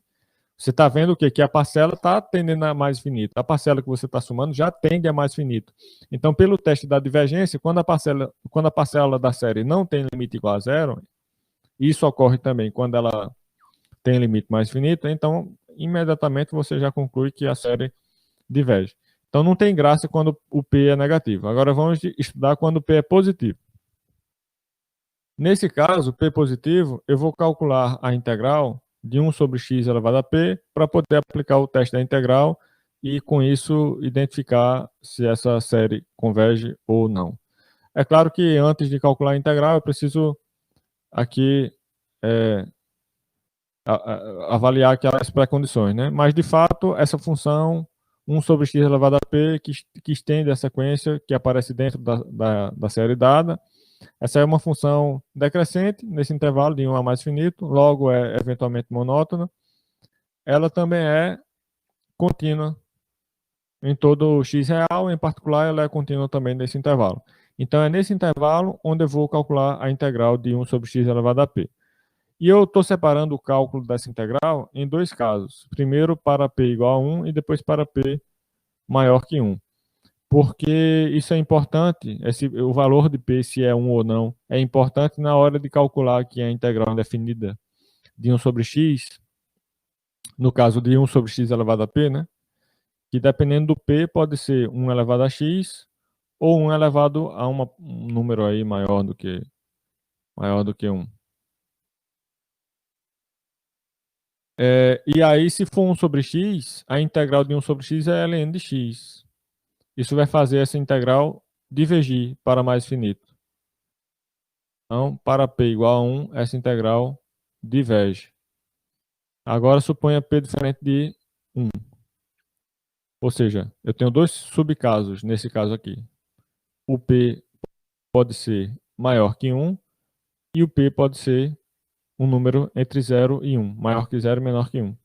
Você está vendo o quê? Que a parcela está tendendo a mais finito. A parcela que você está somando já tende a mais finito. Então, pelo teste da divergência, quando a parcela da série não tem limite igual a zero, isso ocorre também quando ela tem limite mais finito, então imediatamente você já conclui que a série diverge. Então não tem graça quando o P é negativo. Agora vamos estudar quando o P é positivo. Nesse caso, P positivo, eu vou calcular a integral de 1 sobre x elevado a p para poder aplicar o teste da integral e, com isso, identificar se essa série converge ou não. É claro que antes de calcular a integral, eu preciso aqui avaliar aquelas pré-condições, né? Mas, de fato, essa função 1 sobre x elevado a p, que estende a sequência que aparece dentro da série dada, essa é uma função decrescente, nesse intervalo de 1 a mais finito, logo é eventualmente monótona. Ela também é contínua em todo x real, em particular, ela é contínua também nesse intervalo. Então, é nesse intervalo onde eu vou calcular a integral de 1 sobre x elevado a p. E eu estou separando o cálculo dessa integral em dois casos. Primeiro para p igual a 1 e depois para p maior que 1. Porque isso é importante, o valor de p, se é 1 ou não, é importante na hora de calcular aqui a integral indefinida de 1 sobre x, no caso de 1 sobre x elevado a p, né? Que dependendo do p pode ser 1 elevado a x ou 1 elevado a um número aí maior do que 1. E aí, se for 1 sobre x, a integral de 1 sobre x é ln de x. Isso vai fazer essa integral divergir para mais finito. Então, para p igual a 1, essa integral diverge. Agora, suponha p diferente de 1. Ou seja, eu tenho dois subcasos nesse caso aqui. O p pode ser maior que 1 e o p pode ser um número entre 0 e 1, maior que 0 e menor que 1.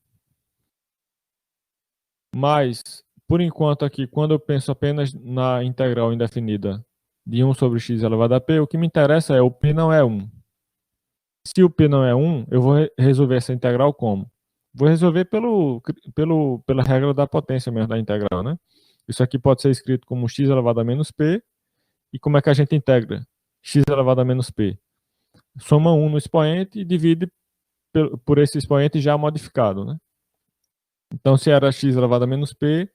Mas, por enquanto aqui, quando eu penso apenas na integral indefinida de 1 sobre x elevado a p, o que me interessa é o p não é 1. Se o p não é 1, eu vou resolver essa integral como? Vou resolver pela regra da potência mesmo da integral, né? Isso aqui pode ser escrito como x elevado a menos p. E como é que a gente integra x elevado a menos p? Soma 1 no expoente e divide por esse expoente já modificado, né? Então, se era x elevado a menos p,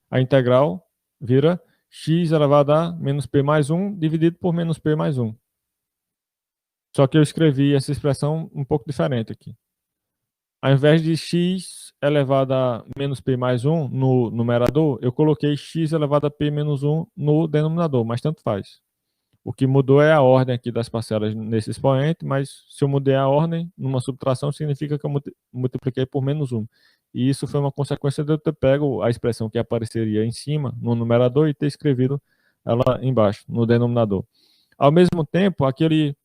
a integral vira x elevado a menos p mais 1 dividido por menos p mais 1. Só que eu escrevi essa expressão um pouco diferente aqui. Ao invés de x elevado a menos p mais 1 no numerador, eu coloquei x elevado a p menos 1 no denominador, mas tanto faz. O que mudou é a ordem aqui das parcelas nesse expoente, mas se eu mudei a ordem numa subtração, significa que eu multipliquei por menos 1. E isso foi uma consequência de eu ter pego a expressão que apareceria em cima, no numerador, e ter escrevido ela embaixo, no denominador. Ao mesmo tempo, aquele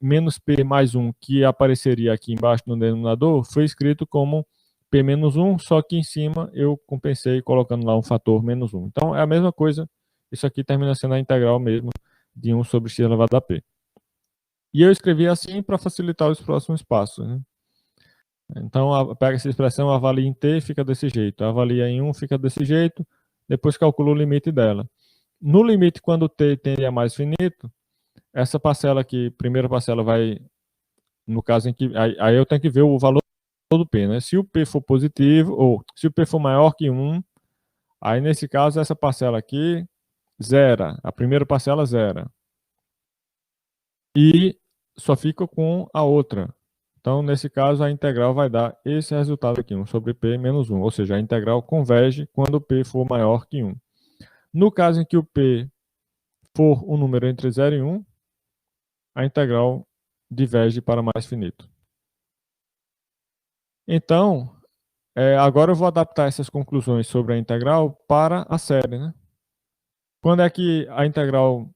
menos p mais 1 que apareceria aqui embaixo no denominador foi escrito como p menos 1, só que em cima eu compensei colocando lá um fator menos 1. Então é a mesma coisa, isso aqui termina sendo a integral mesmo de 1 sobre x elevado a p. E eu escrevi assim para facilitar os próximos passos, né? Então pega essa expressão, avalia em t, fica desse jeito, avalia em 1, fica desse jeito, depois calcula o limite dela. No limite, quando t tende a mais finito, essa parcela aqui, primeira parcela vai, no caso em que, aí eu tenho que ver o valor do P, né? Se o P for positivo, ou se o P for maior que 1, aí nesse caso essa parcela aqui zera, a primeira parcela zera. E só fica com a outra. Então, nesse caso, a integral vai dar esse resultado aqui, 1 sobre P menos 1, ou seja, a integral converge quando o P for maior que 1. No caso em que o P for um número entre 0 e 1, a integral diverge para mais finito. Então, agora eu vou adaptar essas conclusões sobre a integral para a série, né? Quando é que a integral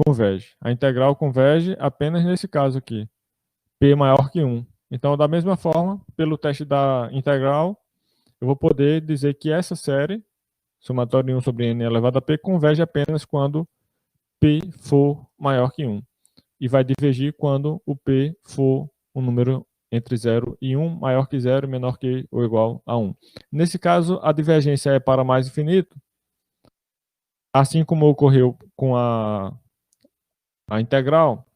converge? A integral converge apenas nesse caso aqui, p maior que 1. Então, da mesma forma, pelo teste da integral, eu vou poder dizer que essa série, somatório de 1 sobre n elevado a p, converge apenas quando p for maior que 1. E vai divergir quando o p for um número entre 0 e 1, maior que 0, menor que ou igual a 1. Nesse caso, a divergência é para mais infinito, assim como ocorreu com a integral,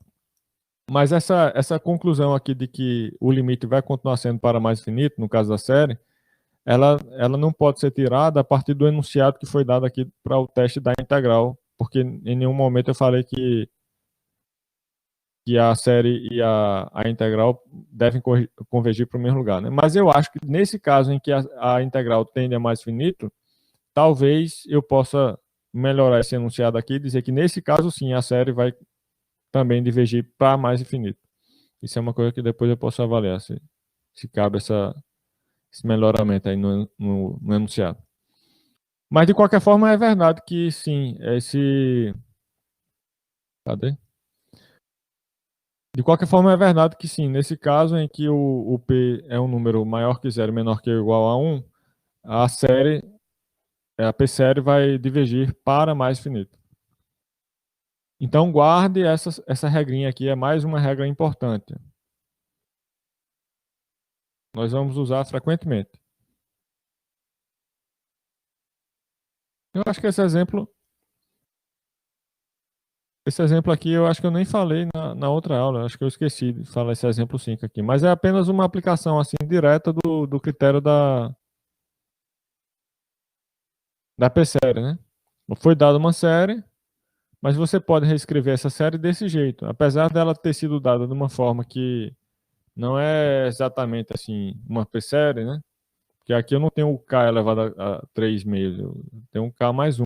mas essa conclusão aqui de que o limite vai continuar sendo para mais infinito, no caso da série, ela não pode ser tirada a partir do enunciado que foi dado aqui para o teste da integral, porque em nenhum momento eu falei que a série e a integral devem convergir para o mesmo lugar, né? Mas eu acho que nesse caso em que a integral tende a mais finito, talvez eu possa melhorar esse enunciado aqui e dizer que nesse caso sim a série vai também divergir para mais infinito. Isso é uma coisa que depois eu posso avaliar se cabe esse melhoramento aí no enunciado. Mas de qualquer forma é verdade que sim, Cadê? De qualquer forma, é verdade que sim, nesse caso em que o P é um número maior que 0, menor que ou igual a 1, a série, a p-série vai divergir para mais finito. Então, guarde essa regrinha aqui, é mais uma regra importante. Nós vamos usar frequentemente. Eu acho que esse exemplo aqui, eu acho que eu nem falei na outra aula, acho que eu esqueci de falar esse exemplo 5 aqui, mas é apenas uma aplicação assim direta do critério da p-série, né? Foi dada uma série, mas você pode reescrever essa série desse jeito, apesar dela ter sido dada de uma forma que não é exatamente assim uma p-série, né? Porque aqui eu não tenho o k elevado a 3 meios, eu tenho um k mais 1.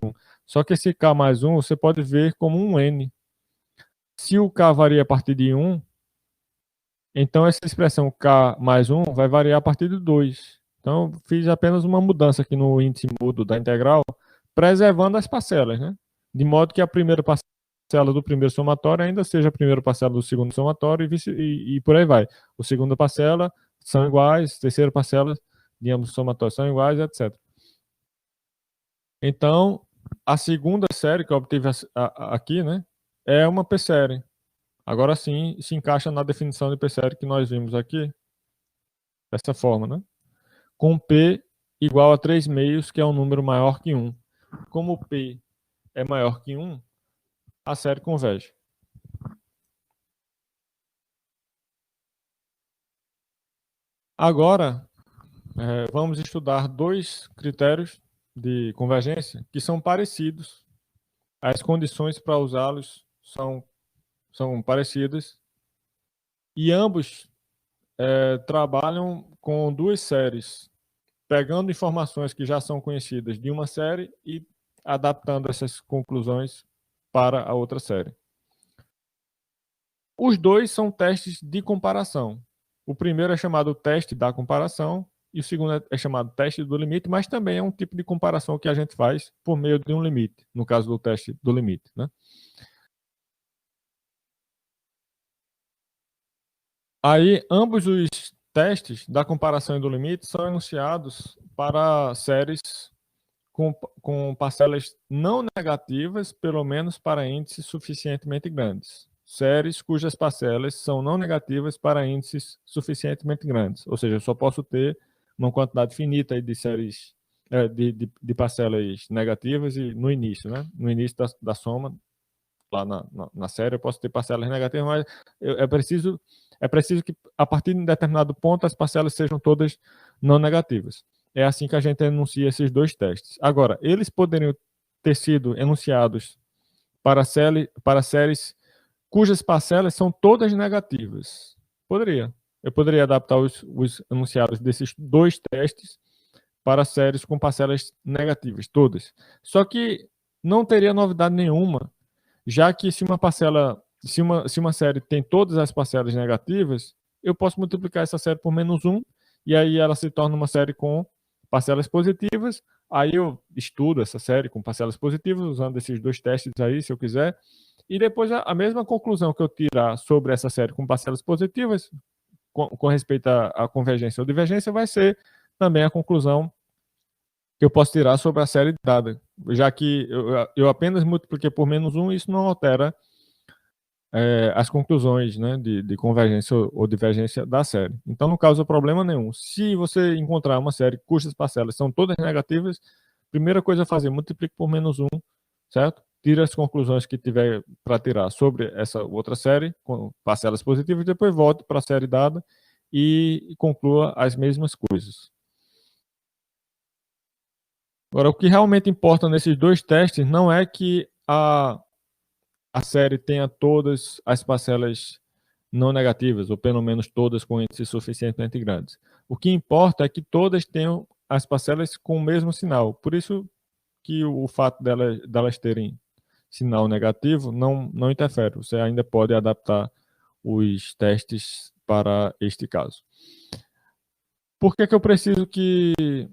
Só que esse k mais 1 você pode ver como um n. Se o k varia a partir de 1, então essa expressão k mais 1 vai variar a partir de 2. Então eu fiz apenas uma mudança aqui no índice mútuo da integral, preservando as parcelas, né? De modo que a primeira parcela do primeiro somatório ainda seja a primeira parcela do segundo somatório e por aí vai. A segunda parcela são iguais, terceira parcela de ambos os somatórios são iguais, etc. Então, a segunda série que eu obtive aqui, né, é uma p-série. Agora sim, se encaixa na definição de p-série que nós vimos aqui, dessa forma, né? Com p igual a 3 meios, que é um número maior que 1. Como p é maior que 1, a série converge. Agora, vamos estudar dois critérios de convergência que são parecidos. As condições para usá-los são parecidas. E ambos trabalham com duas séries, pegando informações que já são conhecidas de uma série e adaptando essas conclusões para a outra série. Os dois são testes de comparação. O primeiro é chamado teste da comparação e o segundo é chamado teste do limite, mas também é um tipo de comparação que a gente faz por meio de um limite, no caso do teste do limite, né? Aí, ambos os testes da comparação e do limite são enunciados para séries com parcelas não negativas, pelo menos para índices suficientemente grandes. Séries cujas parcelas são não negativas para índices suficientemente grandes. Ou seja, eu só posso ter uma quantidade finita de séries de parcelas negativas e no início, né? No início da soma, lá na série, eu posso ter parcelas negativas, mas é preciso que, a partir de um determinado ponto, as parcelas sejam todas não negativas. É assim que a gente enuncia esses dois testes. Agora, eles poderiam ter sido enunciados para séries cujas parcelas são todas negativas. Poderia. Eu poderia adaptar os enunciados desses dois testes para séries com parcelas negativas, todas. Só que não teria novidade nenhuma, já que se uma série tem todas as parcelas negativas, eu posso multiplicar essa série por menos 1, e aí ela se torna uma série com parcelas positivas. Aí eu estudo essa série com parcelas positivas, usando esses dois testes aí, se eu quiser. E depois a mesma conclusão que eu tirar sobre essa série com parcelas positivas, com respeito à convergência ou divergência, vai ser também a conclusão que eu posso tirar sobre a série dada, já que eu apenas multipliquei por menos 1, isso não altera as conclusões, né, de convergência ou divergência da série. Então não causa problema nenhum. Se você encontrar uma série cujas parcelas são todas negativas, primeira coisa a fazer, multiplique por menos 1, certo? Tira as conclusões que tiver para tirar sobre essa outra série com parcelas positivas, depois volte para a série dada e conclua as mesmas coisas. Agora, o que realmente importa nesses dois testes não é que a série tenha todas as parcelas não negativas, ou pelo menos todas com índices suficientemente grandes. O que importa é que todas tenham as parcelas com o mesmo sinal. Por isso que o fato delas terem sinal negativo não interfere. Você ainda pode adaptar os testes para este caso. Por que eu preciso que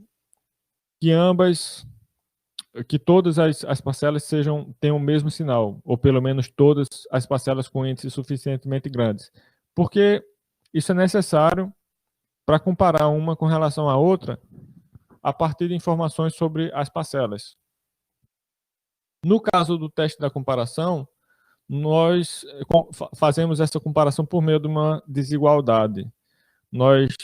todas as parcelas tenham o mesmo sinal, ou pelo menos todas as parcelas com índices suficientemente grandes? Porque isso é necessário para comparar uma com relação à outra, a partir de informações sobre as parcelas. No caso do teste da comparação, nós fazemos essa comparação por meio de uma desigualdade. Nós,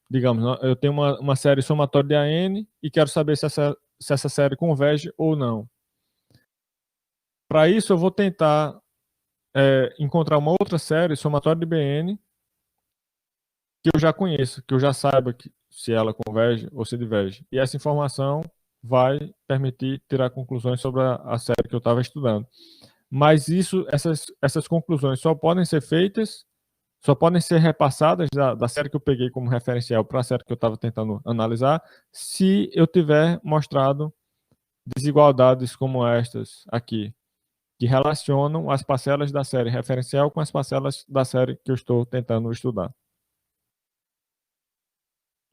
digamos, eu tenho uma série somatória de AN e quero saber se essa série converge ou não. Para isso, eu vou tentar encontrar uma outra série somatória de BN que eu já conheço, que eu já saiba se ela converge ou se diverge. E essa informação vai permitir tirar conclusões sobre a série que eu estava estudando. Mas essas conclusões só podem ser feitas, só podem ser repassadas da série que eu peguei como referencial para a série que eu estava tentando analisar, se eu tiver mostrado desigualdades como estas aqui, que relacionam as parcelas da série referencial com as parcelas da série que eu estou tentando estudar.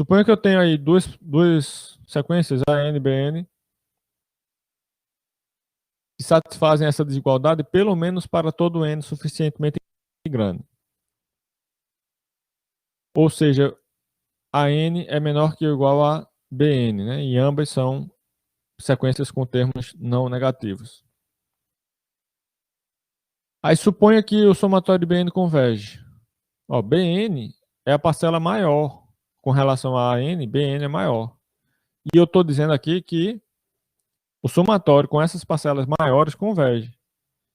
Suponha que eu tenho aí duas sequências, AN e BN, que satisfazem essa desigualdade, pelo menos para todo N suficientemente grande. Ou seja, AN é menor que ou igual a BN, né? E ambas são sequências com termos não negativos. Aí suponha que o somatório de BN converge. Ó, BN é a parcela maior com relação a AN, BN é maior. E eu estou dizendo aqui que o somatório com essas parcelas maiores converge.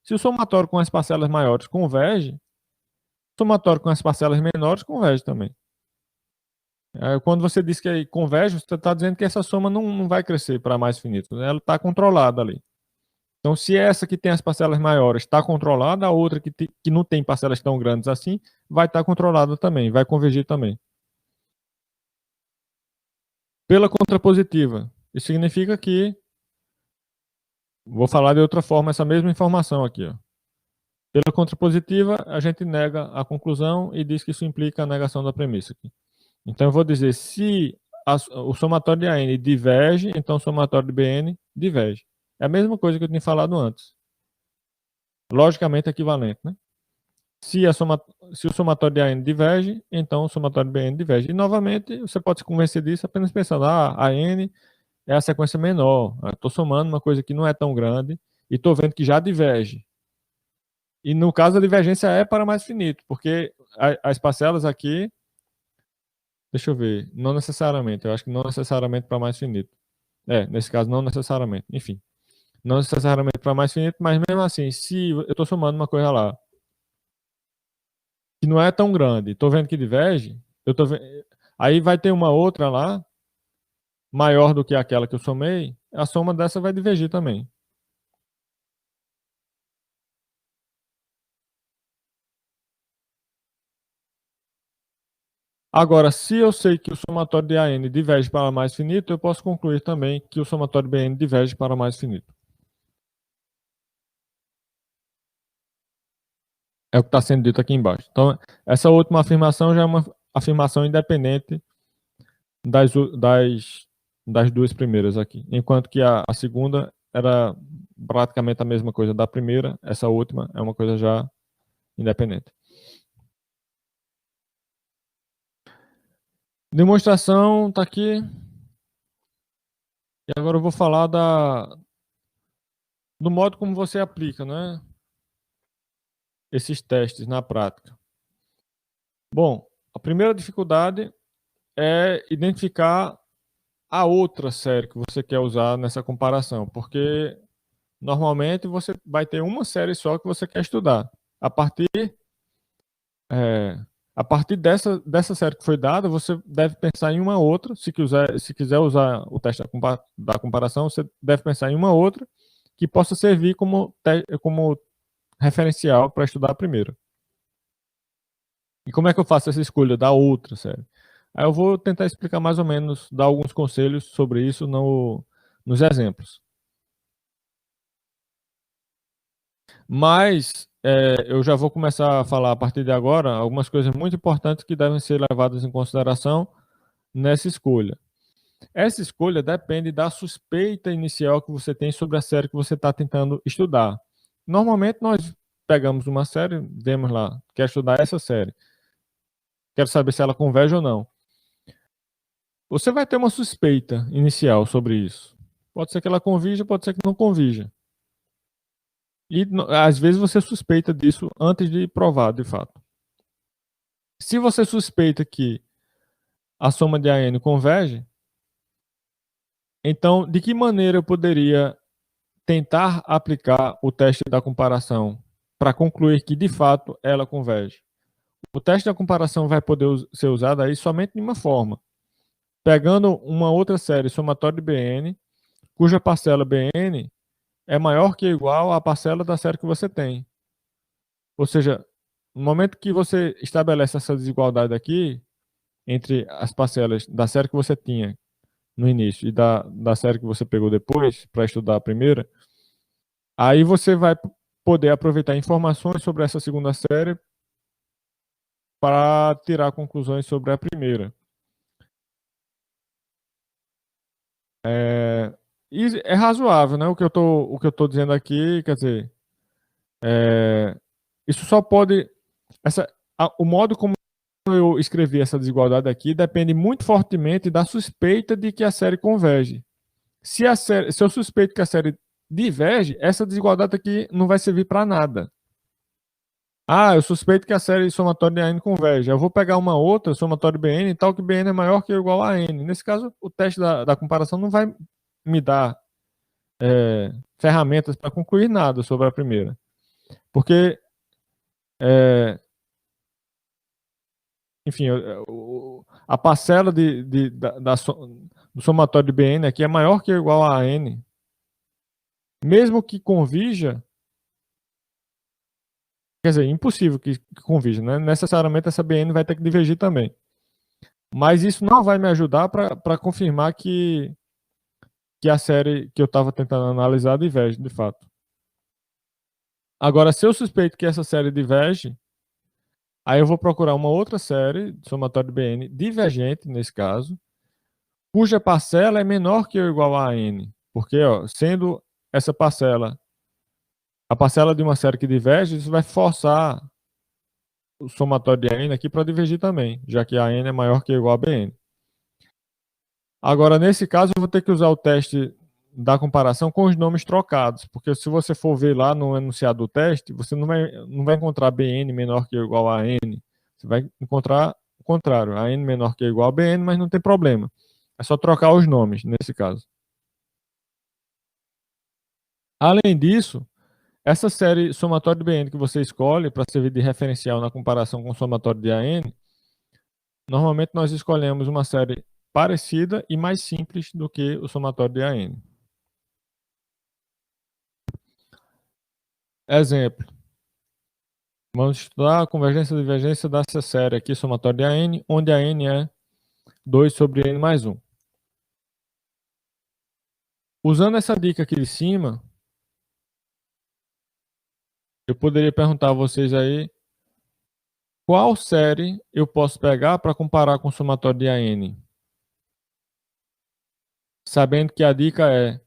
Se o somatório com as parcelas maiores converge, o somatório com as parcelas menores converge também. Quando você diz que converge, você está dizendo que essa soma não vai crescer para mais finito. Né? Ela está controlada ali. Então, se essa que tem as parcelas maiores está controlada, a outra que não tem parcelas tão grandes assim, vai estar controlada também, vai convergir também. Pela contrapositiva, isso significa que, vou falar de outra forma essa mesma informação aqui. Ó. Pela contrapositiva, a gente nega a conclusão e diz que isso implica a negação da premissa aqui. Então, eu vou dizer, se o somatório de AN diverge, então o somatório de BN diverge. É a mesma coisa que eu tinha falado antes. Logicamente equivalente, né? Se o somatório de AN diverge, então o somatório de BN diverge. E, novamente, você pode se convencer disso apenas pensando, a AN é a sequência menor. Estou somando uma coisa que não é tão grande e estou vendo que já diverge. E, no caso, a divergência é para mais finito, porque as parcelas aqui... Deixa eu ver. Não necessariamente. Eu acho que não necessariamente para mais finito. Nesse caso, não necessariamente. Enfim. Não necessariamente para mais finito, mas mesmo assim, se eu estou somando uma coisa lá que não é tão grande, estou vendo que diverge, aí vai ter uma outra lá, maior do que aquela que eu somei, a soma dessa vai divergir também. Agora, se eu sei que o somatório de AN diverge para mais finito, eu posso concluir também que o somatório de BN diverge para mais finito. É o que está sendo dito aqui embaixo. Então, essa última afirmação já é uma afirmação independente das duas primeiras aqui. Enquanto que a segunda era praticamente a mesma coisa da primeira, essa última é uma coisa já independente. Demonstração está aqui. E agora eu vou falar do modo como você aplica, né, esses testes na prática. Bom, a primeira dificuldade é identificar a outra série que você quer usar nessa comparação, porque normalmente você vai ter uma série só que você quer estudar. A partir dessa série que foi dada, você deve pensar em uma outra. Se quiser usar o teste da comparação, você deve pensar em uma outra que possa servir como referencial para estudar a primeira. E como é que eu faço essa escolha da outra série? Aí eu vou tentar explicar mais ou menos, dar alguns conselhos sobre isso nos exemplos. Mas eu já vou começar a falar a partir de agora algumas coisas muito importantes que devem ser levadas em consideração nessa escolha. Essa escolha depende da suspeita inicial que você tem sobre a série que você está tentando estudar. Normalmente nós pegamos uma série, vemos lá, quero estudar essa série. Quero saber se ela converge ou não. você vai ter uma suspeita inicial sobre isso. Pode ser que ela convija, pode ser que não convija. E às vezes você suspeita disso antes de provar, de fato. Se você suspeita que a soma de AN converge, então de que maneira eu poderia tentar aplicar o teste da comparação para concluir que de fato ela converge? O teste da comparação vai poder ser usado aí somente de uma forma, pegando uma outra série somatória de BN, cuja parcela BN é maior que ou igual à parcela da série que você tem. Ou seja, no momento que você estabelece essa desigualdade aqui entre as parcelas da série que você tinha no início e da série que você pegou depois para estudar a primeira, aí você vai poder aproveitar informações sobre essa segunda série para tirar conclusões sobre a primeira. E é razoável, né? O que eu tô dizendo aqui, quer dizer, isso só pode, o modo como eu escrevi essa desigualdade aqui depende muito fortemente da suspeita de que a série converge. Se eu suspeito que a série diverge, essa desigualdade aqui não vai servir para nada. Ah, eu suspeito que a série somatória de AN converge. Eu vou pegar uma outra somatória de BN e tal, que BN é maior que ou igual a N. Nesse caso, o teste da comparação não vai me dar ferramentas para concluir nada sobre a primeira. Porque, enfim, a parcela do somatório de BN aqui é maior que ou igual a N. Mesmo que convija, quer dizer, impossível que convija, né? Necessariamente essa BN vai ter que divergir também. Mas isso não vai me ajudar para confirmar que a série que eu estava tentando analisar diverge, de fato. Agora, se eu suspeito que essa série diverge, aí eu vou procurar uma outra série, somatório de BN, divergente, nesse caso, cuja parcela é menor que ou igual a N. Porque, ó, sendo essa parcela a parcela de uma série que diverge, isso vai forçar o somatório de N aqui para divergir também, já que a N é maior que ou igual a BN. Agora, nesse caso, eu vou ter que usar o teste da comparação com os nomes trocados, porque se você for ver lá no enunciado do teste, você não vai encontrar BN menor que ou igual a N. Você vai encontrar o contrário, a N menor que ou igual a BN, mas não tem problema. É só trocar os nomes, nesse caso. Além disso, essa série somatória de BN que você escolhe para servir de referencial na comparação com o somatório de AN, normalmente nós escolhemos uma série parecida e mais simples do que o somatório de AN. Exemplo. Vamos estudar a convergência e divergência dessa série aqui, somatório de AN, onde a N é 2 sobre N mais 1. Usando essa dica aqui de cima, eu poderia perguntar a vocês aí qual série eu posso pegar para comparar com o somatório de AN? Sabendo que a dica é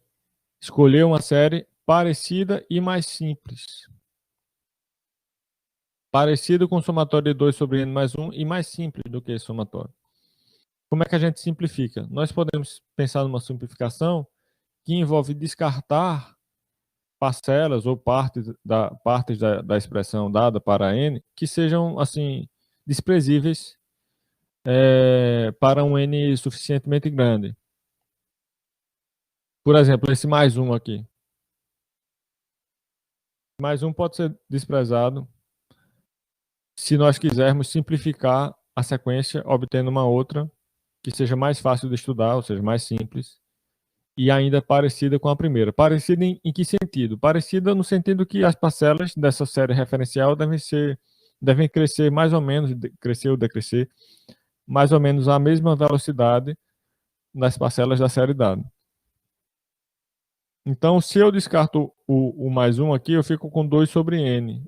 escolher uma série parecida e mais simples. Parecido com o somatório de 2 sobre N mais 1 e mais simples do que esse somatório. Como é que a gente simplifica? Nós podemos pensar numa simplificação que envolve descartar parcelas ou partes da expressão dada para N que sejam assim desprezíveis para um N suficientemente grande. Por exemplo, esse mais 1 aqui. Mais 1 pode ser desprezado se nós quisermos simplificar a sequência, obtendo uma outra que seja mais fácil de estudar, ou seja, mais simples, e ainda parecida com a primeira. Parecida em que sentido? Parecida no sentido que as parcelas dessa série referencial devem crescer mais ou menos, crescer ou decrescer, mais ou menos à mesma velocidade nas parcelas da série dada. Então, se eu descarto o mais 1 aqui, eu fico com 2 sobre N.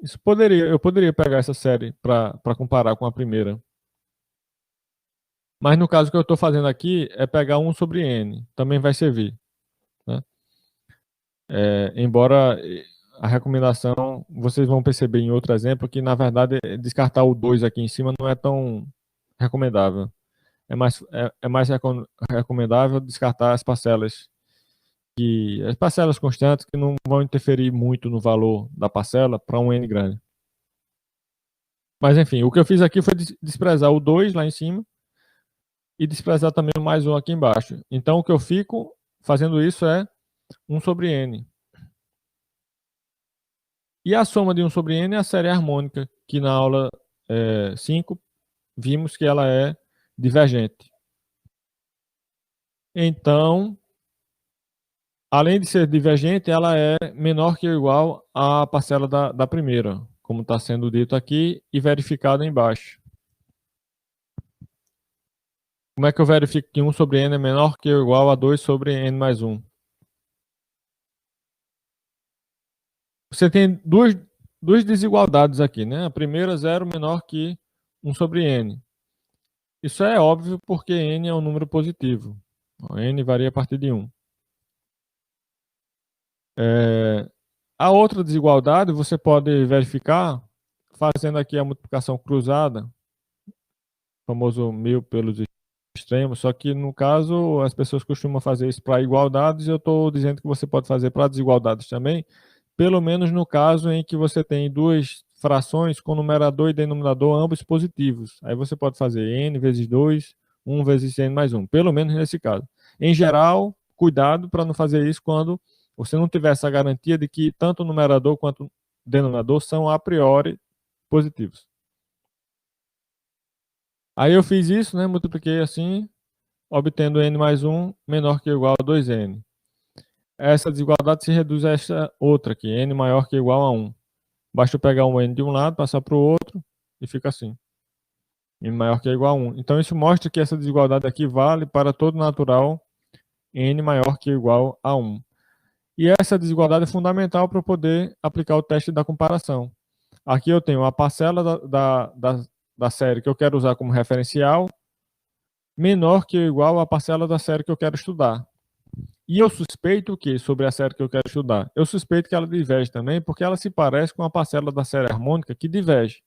Eu poderia pegar essa série para comparar com a primeira. Mas no caso que eu estou fazendo aqui, é pegar 1 sobre N. Também vai servir. Né? Embora a recomendação, vocês vão perceber em outro exemplo, que na verdade descartar o 2 aqui em cima não é tão recomendável. é mais recomendável descartar as parcelas constantes que não vão interferir muito no valor da parcela para um n grande. Mas enfim, o que eu fiz aqui foi desprezar o 2 lá em cima e desprezar também o mais 1 aqui embaixo. Então o que eu fico fazendo isso é 1 sobre n. E a soma de 1 sobre n é a série harmônica, que na aula 5 vimos que ela é divergente. Então, além de ser divergente, ela é menor que ou igual à parcela da primeira, como está sendo dito aqui e verificado embaixo. Como é que eu verifico que 1 sobre n é menor que ou igual a 2 sobre n mais 1? Você tem duas desigualdades aqui, né? A primeira, 0 menor que 1 sobre n. Isso é óbvio porque n é um número positivo. N varia a partir de 1. A outra desigualdade você pode verificar fazendo aqui a multiplicação cruzada, famoso 1000 pelos extremos, só que no caso as pessoas costumam fazer isso para igualdades, e eu estou dizendo que você pode fazer para desigualdades também, pelo menos no caso em que você tem duas frações com numerador e denominador ambos positivos. Aí você pode fazer n vezes 2, 1 vezes n mais 1, pelo menos nesse caso. Em geral, cuidado para não fazer isso quando você não tiver essa garantia de que tanto o numerador quanto o denominador são a priori positivos. Aí eu fiz isso, né? Multipliquei assim, obtendo n mais 1 menor que ou igual a 2n. Essa desigualdade se reduz a esta outra aqui, n maior que ou igual a 1. Basta eu pegar um n de um lado, passar para o outro e fica assim. N maior que ou igual a 1. Então isso mostra que essa desigualdade aqui vale para todo natural n maior que ou igual a 1. E essa desigualdade é fundamental para eu poder aplicar o teste da comparação. Aqui eu tenho a parcela da série que eu quero usar como referencial menor que ou igual à parcela da série que eu quero estudar. E eu suspeito que, sobre a série que eu quero estudar, eu suspeito que ela diverge também, porque ela se parece com a parcela da série harmônica que diverge.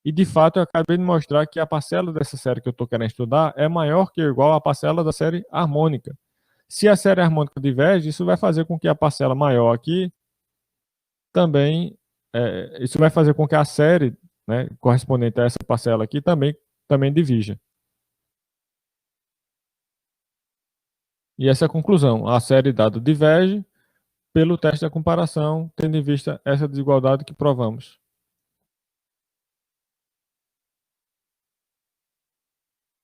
E de fato eu acabei de mostrar que a parcela dessa série que eu estou querendo estudar é maior que ou igual à parcela da série harmônica. Se a série harmônica diverge, isso vai fazer com que a parcela maior aqui também, isso vai fazer com que a série, né, correspondente a essa parcela aqui também divija. E essa é a conclusão. A série dada diverge pelo teste da comparação, tendo em vista essa desigualdade que provamos.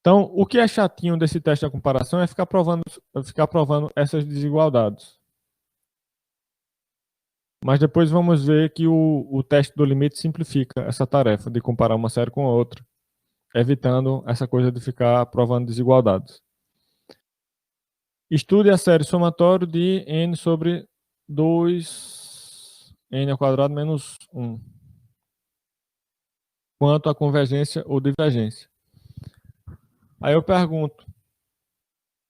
Então, o que é chatinho desse teste da comparação é ficar provando essas desigualdades. Mas depois vamos ver que o teste do limite simplifica essa tarefa de comparar uma série com a outra, evitando essa coisa de ficar provando desigualdades. Estude a série somatório de n sobre 2n ao quadrado menos 1, quanto à convergência ou divergência. Aí eu pergunto,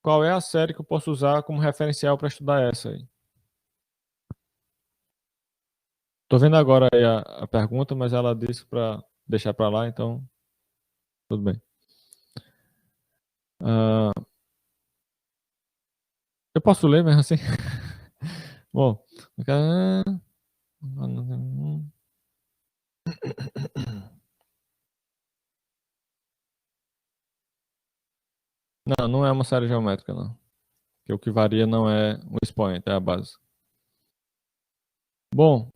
qual é a série que eu posso usar como referencial para estudar essa aí? Estou vendo agora aí a pergunta, mas ela disse para deixar para lá, então tudo bem. Eu posso ler mesmo assim? Bom, não é uma série geométrica, não. Porque o que varia não é o expoente, é a base. Bom,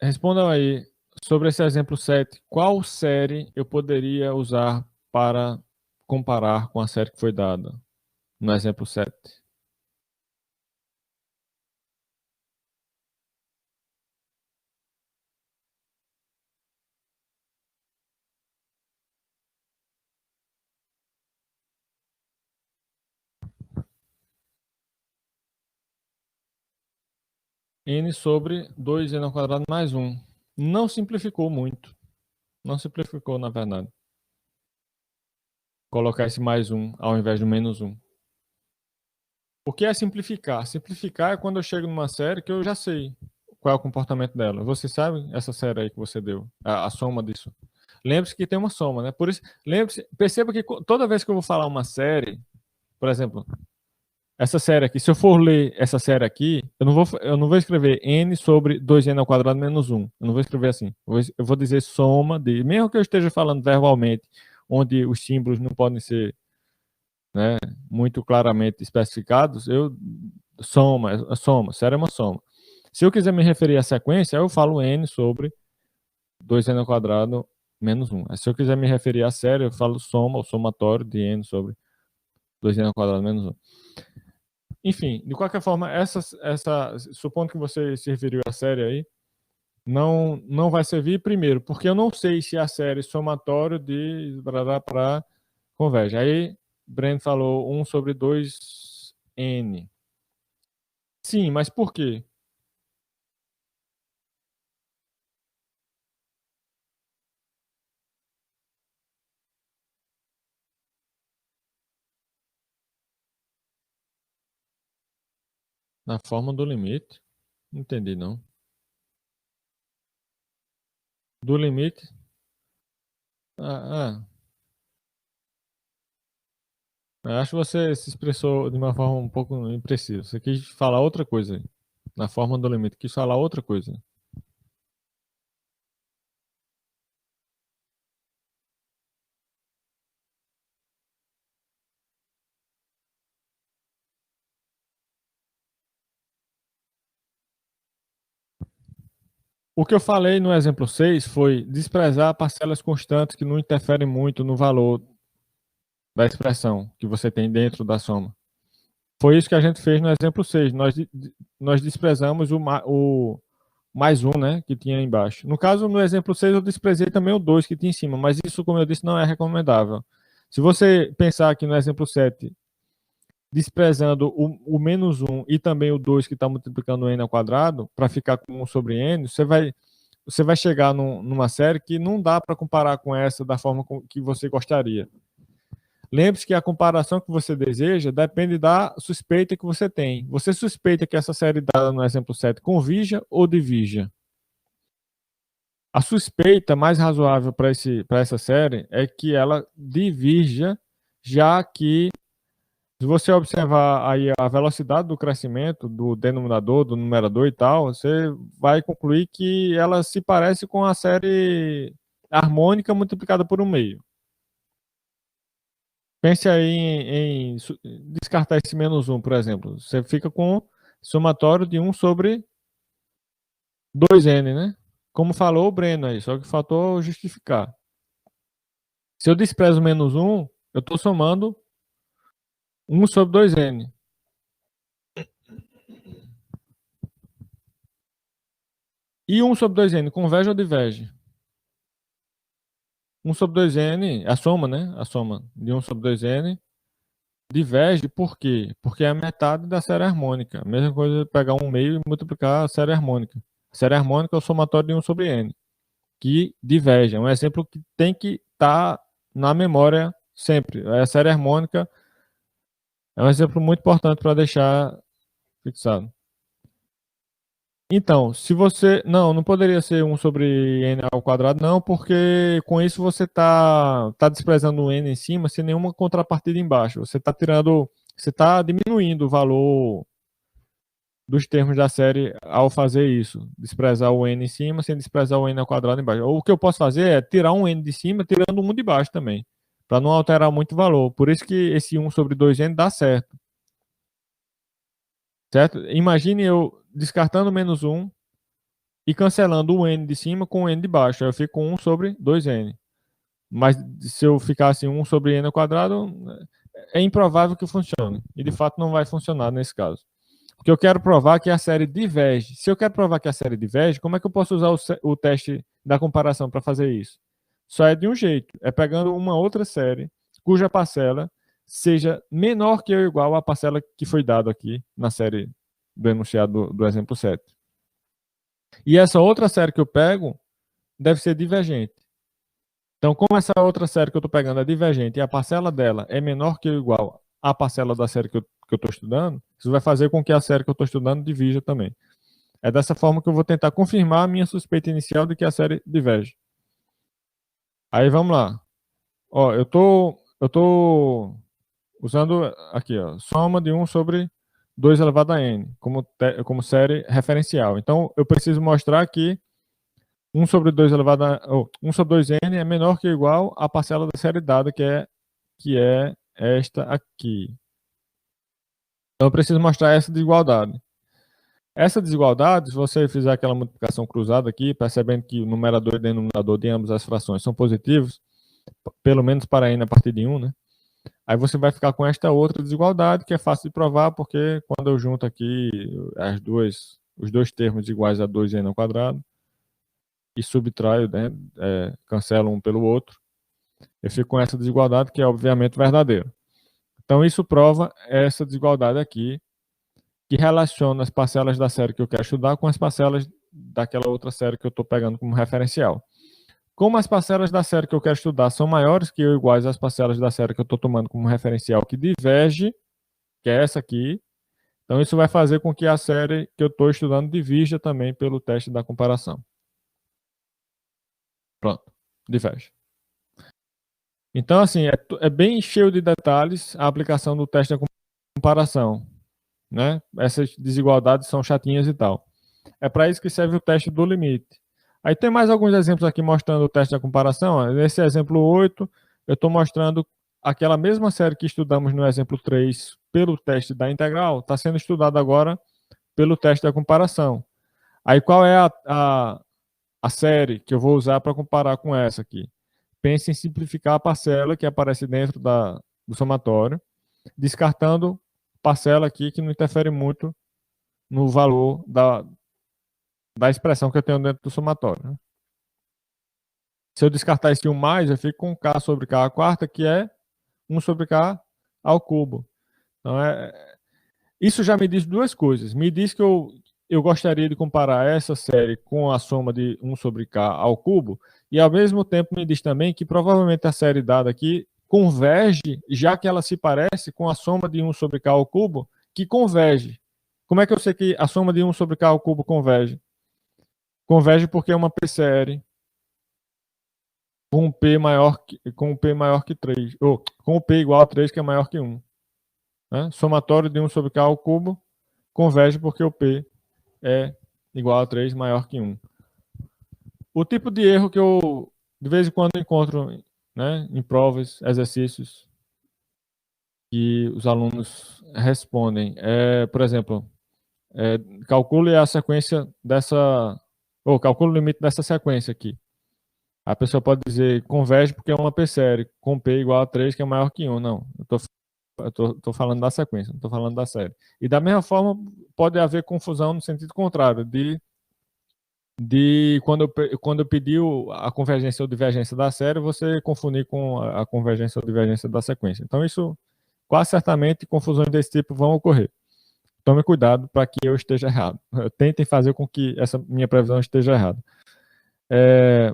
respondam aí sobre esse exemplo 7. Qual série eu poderia usar para comparar com a série que foi dada no exemplo 7? N sobre 2n ao quadrado mais 1. Não simplificou muito. Não simplificou, na verdade. Colocar esse mais 1 ao invés do menos 1. O que é simplificar? Simplificar é quando eu chego numa série que eu já sei qual é o comportamento dela. Você sabe essa série aí que você deu? A soma disso. lembre-se que tem uma soma, né? Por isso, lembre-se, perceba que toda vez que eu vou falar uma série, por exemplo, essa série aqui, se eu for ler essa série aqui, eu não vou escrever n sobre 2n ao quadrado menos 1. Eu não vou escrever assim. Eu vou dizer soma de, mesmo que eu esteja falando verbalmente, onde os símbolos não podem ser, né, muito claramente especificados, soma, série é uma soma. Se eu quiser me referir à sequência, eu falo n sobre 2n ao quadrado menos 1. Se eu quiser me referir à série, eu falo soma, ou somatório de n sobre 2n ao quadrado menos 1. Enfim, de qualquer forma, supondo que você se referiu à série aí, não vai servir primeiro, porque eu não sei se a série somatório de para converge. Aí, Breno falou 1 sobre 2n. Sim, mas por quê? Na forma do limite? Não entendi, não. Do limite? Ah, acho que você se expressou de uma forma um pouco imprecisa. Você quis falar outra coisa aí. Na forma do limite, quis falar outra coisa. O que eu falei no exemplo 6 foi desprezar parcelas constantes que não interferem muito no valor da expressão que você tem dentro da soma. Foi isso que a gente fez no exemplo 6. Nós desprezamos o mais um, né, que tinha embaixo. No caso, no exemplo 6, eu desprezei também o 2 que tinha em cima, mas isso, como eu disse, não é recomendável. Se você pensar aqui no exemplo 7, desprezando o menos 1 e também o 2 que está multiplicando n ao quadrado, para ficar com 1 sobre n, você vai chegar numa série que não dá para comparar com essa da forma que você gostaria. Lembre-se que a comparação que você deseja depende da suspeita que você tem. Você suspeita que essa série dada no exemplo 7 convija ou divija? A suspeita mais razoável para essa série é que ela divirja, já que, se você observar aí a velocidade do crescimento do denominador, do numerador e tal, você vai concluir que ela se parece com a série harmônica multiplicada por um meio. Pense aí em descartar esse menos 1, por exemplo. Você fica com somatório de 1 sobre 2n, né? Como falou o Breno aí, só que faltou justificar. Se eu desprezo menos 1, eu estou somando 1 sobre 2n. E 1 sobre 2n, converge ou diverge? 1 sobre 2n, a soma, né? A soma de 1 sobre 2n diverge por quê? Porque é a metade da série harmônica. A mesma coisa pegar um meio e multiplicar a série harmônica. A série harmônica é o somatório de 1 sobre n, que diverge. É um exemplo que tem que estar na memória sempre. A série harmônica é um exemplo muito importante para deixar fixado. Então, se você. Não poderia ser 1 sobre n ao quadrado, não, porque com isso você tá desprezando o n em cima sem nenhuma contrapartida embaixo. Você está tirando. Você está diminuindo o valor dos termos da série ao fazer isso. Desprezar o n em cima sem desprezar o n ao quadrado embaixo. Ou o que eu posso fazer é tirar um n de cima, tirando um de baixo também. Para não alterar muito o valor. Por isso que esse 1 sobre 2n dá certo. Certo? Imagine eu descartando menos 1 e cancelando o n de cima com o n de baixo. Aí eu fico com 1 sobre 2n. Mas se eu ficasse 1 sobre n ao quadrado, é improvável que funcione. E de fato não vai funcionar nesse caso. Porque eu quero provar que a série diverge. Se eu quero provar que a série diverge, como é que eu posso usar o teste da comparação para fazer isso? Só é de um jeito. É pegando uma outra série cuja parcela seja menor que ou igual à parcela que foi dada aqui na série do enunciado do exemplo 7. E essa outra série que eu pego deve ser divergente. Então, como essa outra série que eu estou pegando é divergente e a parcela dela é menor que ou igual à parcela da série que eu estou estudando, isso vai fazer com que a série que eu estou estudando divija também. É dessa forma que eu vou tentar confirmar a minha suspeita inicial de que a série diverge. Aí vamos lá. Ó, eu tô usando aqui, ó, soma de 1 sobre 2 elevado a n, como série referencial. Então, eu preciso mostrar que 1 sobre 2 elevado a... 1 sobre 2n é menor que ou igual à parcela da série dada, que é esta aqui. Então, eu preciso mostrar essa desigualdade. Essa desigualdade, se você fizer aquela multiplicação cruzada aqui, percebendo que o numerador e o denominador de ambas as frações são positivos, pelo menos para n a partir de 1, né? Aí você vai ficar com esta outra desigualdade, que é fácil de provar, porque quando eu junto aqui os dois termos iguais a 2n ao quadrado, e subtraio, né, cancelo um pelo outro, eu fico com essa desigualdade, que é obviamente verdadeira. Então isso prova essa desigualdade aqui, que relaciona as parcelas da série que eu quero estudar com as parcelas daquela outra série que eu estou pegando como referencial. Como as parcelas da série que eu quero estudar são maiores que ou iguais às parcelas da série que eu estou tomando como referencial, que diverge, que é essa aqui, então isso vai fazer com que a série que eu estou estudando divirja também pelo teste da comparação. Pronto, diverge. Então, assim, é bem cheio de detalhes a aplicação do teste da comparação, né? Essas desigualdades são chatinhas e tal. É para isso que serve o teste do limite. Aí tem mais alguns exemplos aqui mostrando o teste da comparação. Nesse exemplo 8, eu estou mostrando aquela mesma série que estudamos no exemplo 3 pelo teste da integral, está sendo estudada agora pelo teste da comparação. Aí qual é a série que eu vou usar para comparar com essa aqui? Pense em simplificar a parcela que aparece dentro do somatório, descartando parcela aqui que não interfere muito no valor da expressão que eu tenho dentro do somatório, né? Se eu descartar esse 1 mais, eu fico com k sobre k à quarta, que é 1 sobre k ao cubo. Então, isso já me diz duas coisas. Me diz que eu gostaria de comparar essa série com a soma de 1 sobre k ao cubo, e ao mesmo tempo me diz também que provavelmente a série dada aqui converge, já que ela se parece com a soma de 1 sobre k ao cubo, que converge. Como é que eu sei que a soma de 1 sobre k ao cubo converge? Converge porque é uma p-série com P maior que 3, ou com P igual a 3, que é maior que 1. Né? Somatório de 1 sobre k ao cubo converge porque o P é igual a 3, maior que 1. O tipo de erro que eu, de vez em quando, encontro, né, em provas, exercícios, que os alunos respondem, por exemplo, calcule a sequência dessa, ou calcule o limite dessa sequência aqui. A pessoa pode dizer converge porque é uma p-série, com P igual a 3, que é maior que 1. Não, eu tô falando da sequência, não estou falando da série. E da mesma forma, pode haver confusão no sentido contrário, de quando eu pedi a convergência ou divergência da série, você confundir com a convergência ou divergência da sequência. Então, isso, quase certamente, confusões desse tipo vão ocorrer. Tome cuidado para que eu esteja errado. Tentem fazer com que essa minha previsão esteja errada.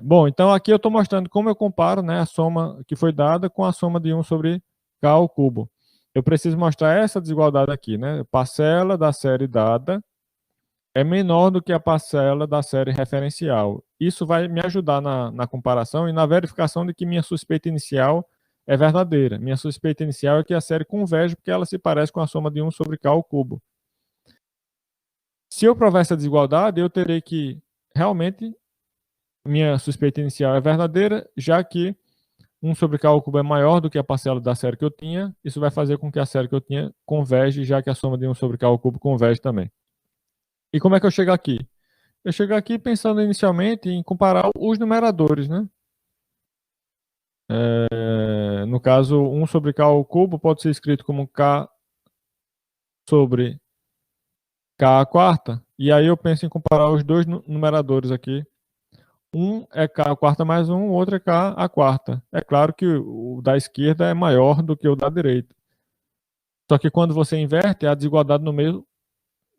Bom, então aqui eu estou mostrando como eu comparo, né, a soma que foi dada com a soma de 1 sobre k ao cubo. Eu preciso mostrar essa desigualdade aqui, né? Parcela da série dada é menor do que a parcela da série referencial. Isso vai me ajudar na comparação e na verificação de que minha suspeita inicial é verdadeira. Minha suspeita inicial é que a série converge porque ela se parece com a soma de 1 sobre k ao cubo. Se eu provar essa desigualdade, eu terei que realmente minha suspeita inicial é verdadeira, já que 1 sobre k ao cubo é maior do que a parcela da série que eu tinha. Isso vai fazer com que a série que eu tinha converge, já que a soma de 1 sobre k ao cubo converge também. E como é que eu chego aqui? Eu chego aqui pensando inicialmente em comparar os numeradores, né? No caso, 1 sobre k ao cubo pode ser escrito como k sobre k à quarta. E aí eu penso em comparar os dois numeradores aqui. Um é k à quarta mais 1, o outro é k à quarta. É claro que o da esquerda é maior do que o da direita. Só que quando você inverte, a desigualdade no meio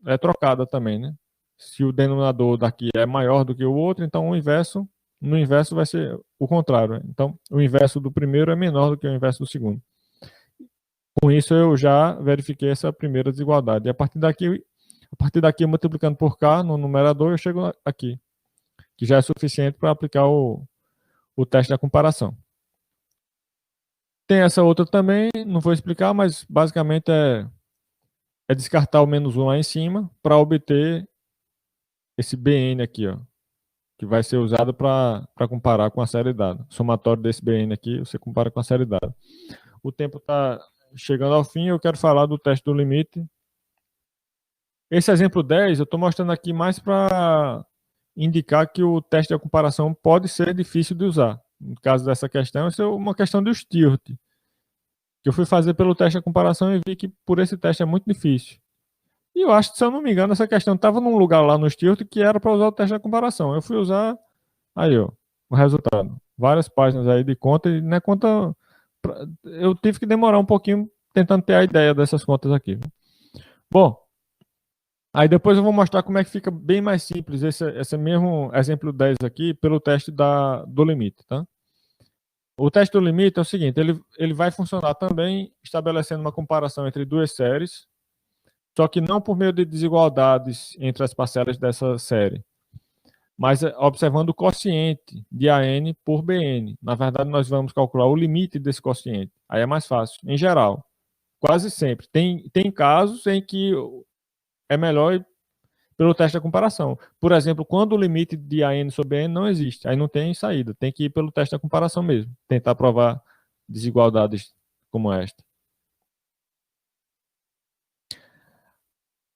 é trocada também, né? Se o denominador daqui é maior do que o outro, então no inverso vai ser o contrário. Né? Então, o inverso do primeiro é menor do que o inverso do segundo. Com isso, eu já verifiquei essa primeira desigualdade. E a partir daqui multiplicando por k no numerador, eu chego aqui, que já é suficiente para aplicar o o teste da comparação. Tem essa outra também, não vou explicar, mas basicamente é descartar o menos 1 lá em cima para obter esse BN aqui, ó, que vai ser usado para comparar com a série dada. O somatório desse BN aqui, você compara com a série dada. O tempo está chegando ao fim, eu quero falar do teste do limite. Esse exemplo 10, eu estou mostrando aqui mais para indicar que o teste de comparação pode ser difícil de usar. No caso dessa questão, isso é uma questão do Stewart, que eu fui fazer pelo teste de comparação e vi que por esse teste é muito difícil. E eu acho que, se eu não me engano, essa questão estava num lugar lá no Stewart que era para usar o teste de comparação. Eu fui usar, aí ó, o resultado. Várias páginas aí de conta, e não é conta... Eu tive que demorar um pouquinho tentando ter a ideia dessas contas aqui. Bom, aí depois eu vou mostrar como é que fica bem mais simples esse mesmo exemplo 10 aqui pelo teste do limite, tá? O teste do limite é o seguinte, ele vai funcionar também estabelecendo uma comparação entre duas séries, só que não por meio de desigualdades entre as parcelas dessa série, mas observando o quociente de AN por BN. Na verdade, nós vamos calcular o limite desse quociente. Aí é mais fácil, em geral. Quase sempre. Tem casos em que é melhor ir pelo teste da comparação. Por exemplo, quando o limite de AN sobre N não existe, aí não tem saída. Tem que ir pelo teste da comparação mesmo. Tentar provar desigualdades como esta.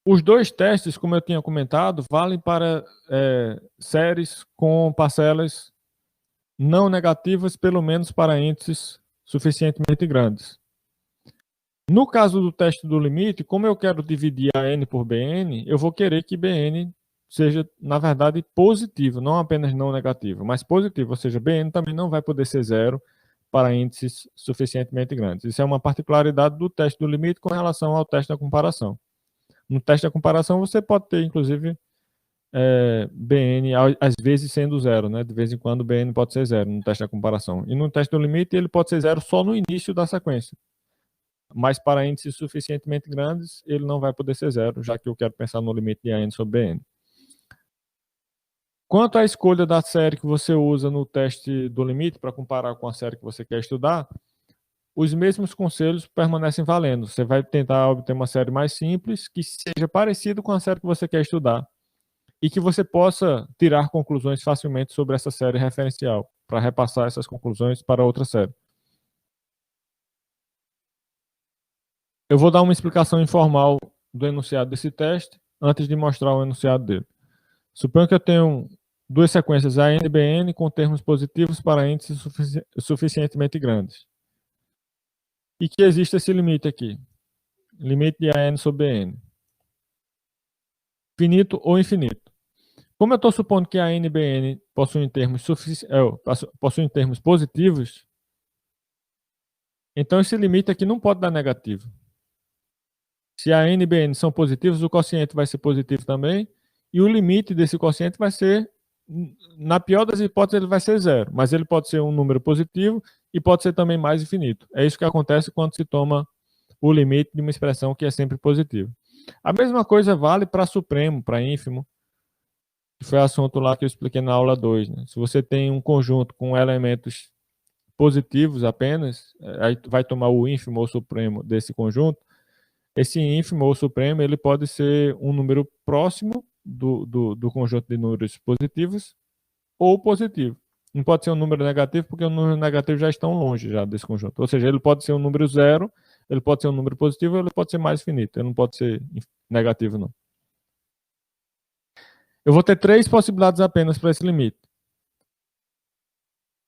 Os dois testes, como eu tinha comentado, valem para séries com parcelas não negativas, pelo menos para índices suficientemente grandes. No caso do teste do limite, como eu quero dividir a n por bn, eu vou querer que bn seja, na verdade, positivo, não apenas não negativo, mas positivo, ou seja, bn também não vai poder ser zero para índices suficientemente grandes. Isso é uma particularidade do teste do limite com relação ao teste da comparação. No teste da comparação, você pode ter, inclusive, bn às vezes sendo zero, né? De vez em quando bn pode ser zero no teste da comparação. E no teste do limite, ele pode ser zero só no início da sequência. Mas para índices suficientemente grandes, ele não vai poder ser zero, já que eu quero pensar no limite de AN sobre BN. Quanto à escolha da série que você usa no teste do limite, para comparar com a série que você quer estudar, os mesmos conselhos permanecem valendo. Você vai tentar obter uma série mais simples, que seja parecida com a série que você quer estudar, e que você possa tirar conclusões facilmente sobre essa série referencial, para repassar essas conclusões para outra série. Eu vou dar uma explicação informal do enunciado desse teste, antes de mostrar o enunciado dele. Suponho que eu tenho duas sequências AN e BN com termos positivos para índices suficientemente grandes. E que existe esse limite aqui. Limite de AN sobre BN. Finito ou infinito. Como eu estou supondo que AN e BN possuem termos positivos, então esse limite aqui não pode dar negativo. Se a n e bn são positivos, o quociente vai ser positivo também, e o limite desse quociente vai ser, na pior das hipóteses, ele vai ser zero, mas ele pode ser um número positivo e pode ser também mais infinito. É isso que acontece quando se toma o limite de uma expressão que é sempre positiva. A mesma coisa vale para supremo, para ínfimo, que foi assunto lá que eu expliquei na aula 2. Né? Se você tem um conjunto com elementos positivos apenas, aí vai tomar o ínfimo ou supremo desse conjunto. Esse ínfimo ou supremo ele pode ser um número próximo do conjunto de números positivos ou positivo. Não pode ser um número negativo, porque os números negativos já estão longe já desse conjunto. Ou seja, ele pode ser um número zero, ele pode ser um número positivo, ele pode ser mais finito. Ele não pode ser negativo, não. Eu vou ter três possibilidades apenas para esse limite.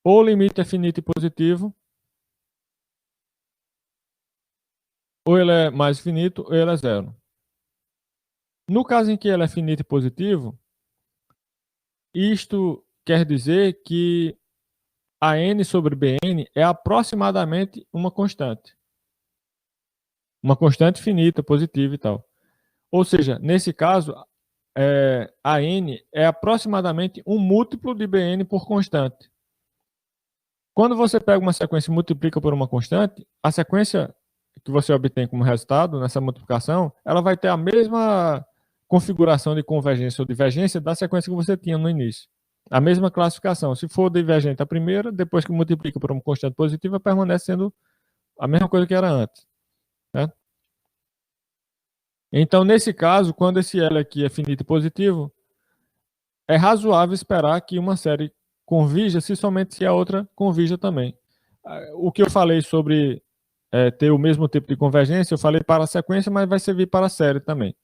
Ou o limite é finito e positivo, ou ele é mais finito, ou ele é zero. No caso em que ele é finito e positivo, isto quer dizer que a n sobre bn é aproximadamente uma constante. Uma constante finita, positiva e tal. Ou seja, nesse caso, a n é aproximadamente um múltiplo de bn por constante. Quando você pega uma sequência e multiplica por uma constante, a sequência que você obtém como resultado nessa multiplicação, ela vai ter a mesma configuração de convergência ou divergência da sequência que você tinha no início. A mesma classificação. Se for divergente a primeira, depois que multiplica por uma constante positiva, permanece sendo a mesma coisa que era antes. Né? Então, nesse caso, quando esse L aqui é finito e positivo, é razoável esperar que uma série convija se somente se a outra convija também. O que eu falei sobre ter o mesmo tipo de convergência, eu falei para a sequência, mas vai servir para a série também.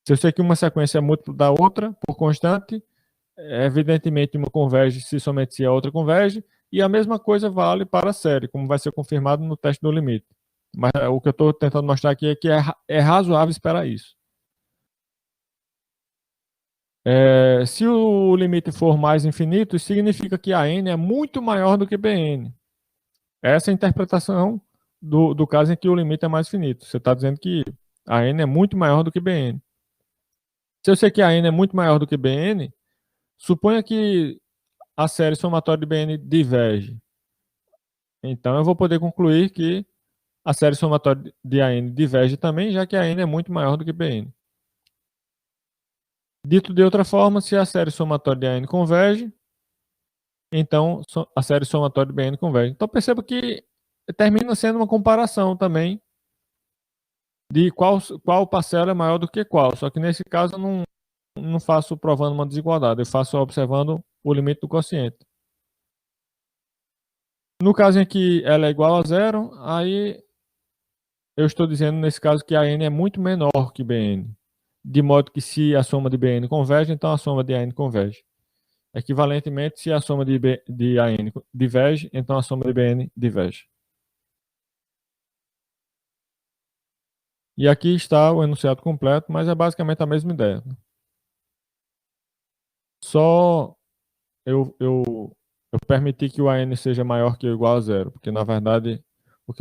Se eu sei que uma sequência é múltiplo da outra, por constante, evidentemente uma converge se somente se a outra converge, e a mesma coisa vale para a série, como vai ser confirmado no teste do limite. Mas o que eu estou tentando mostrar aqui é que é razoável esperar isso. Se o limite for mais infinito, isso significa que a n é muito maior do que bn. Essa é a interpretação do caso em que o limite é mais finito. Você está dizendo que a n é muito maior do que bn. Se eu sei que a n é muito maior do que bn, suponha que a série somatória de bn diverge. Então eu vou poder concluir que a série somatória de AN diverge também, já que a n é muito maior do que bn. Dito de outra forma, se a série somatória de AN converge, então a série somatória de bn converge. Então perceba que termina sendo uma comparação também de qual parcela é maior do que qual. Só que nesse caso eu não faço provando uma desigualdade, eu faço observando o limite do quociente. No caso em que ela é igual a zero, aí eu estou dizendo nesse caso que a n é muito menor que bn. De modo que se a soma de bn converge, então a soma de an converge. Equivalentemente, se a soma de AN diverge, então a soma de BN diverge. E aqui está o enunciado completo, mas é basicamente a mesma ideia. Só eu permiti que o AN seja maior que ou igual a zero, porque na verdade o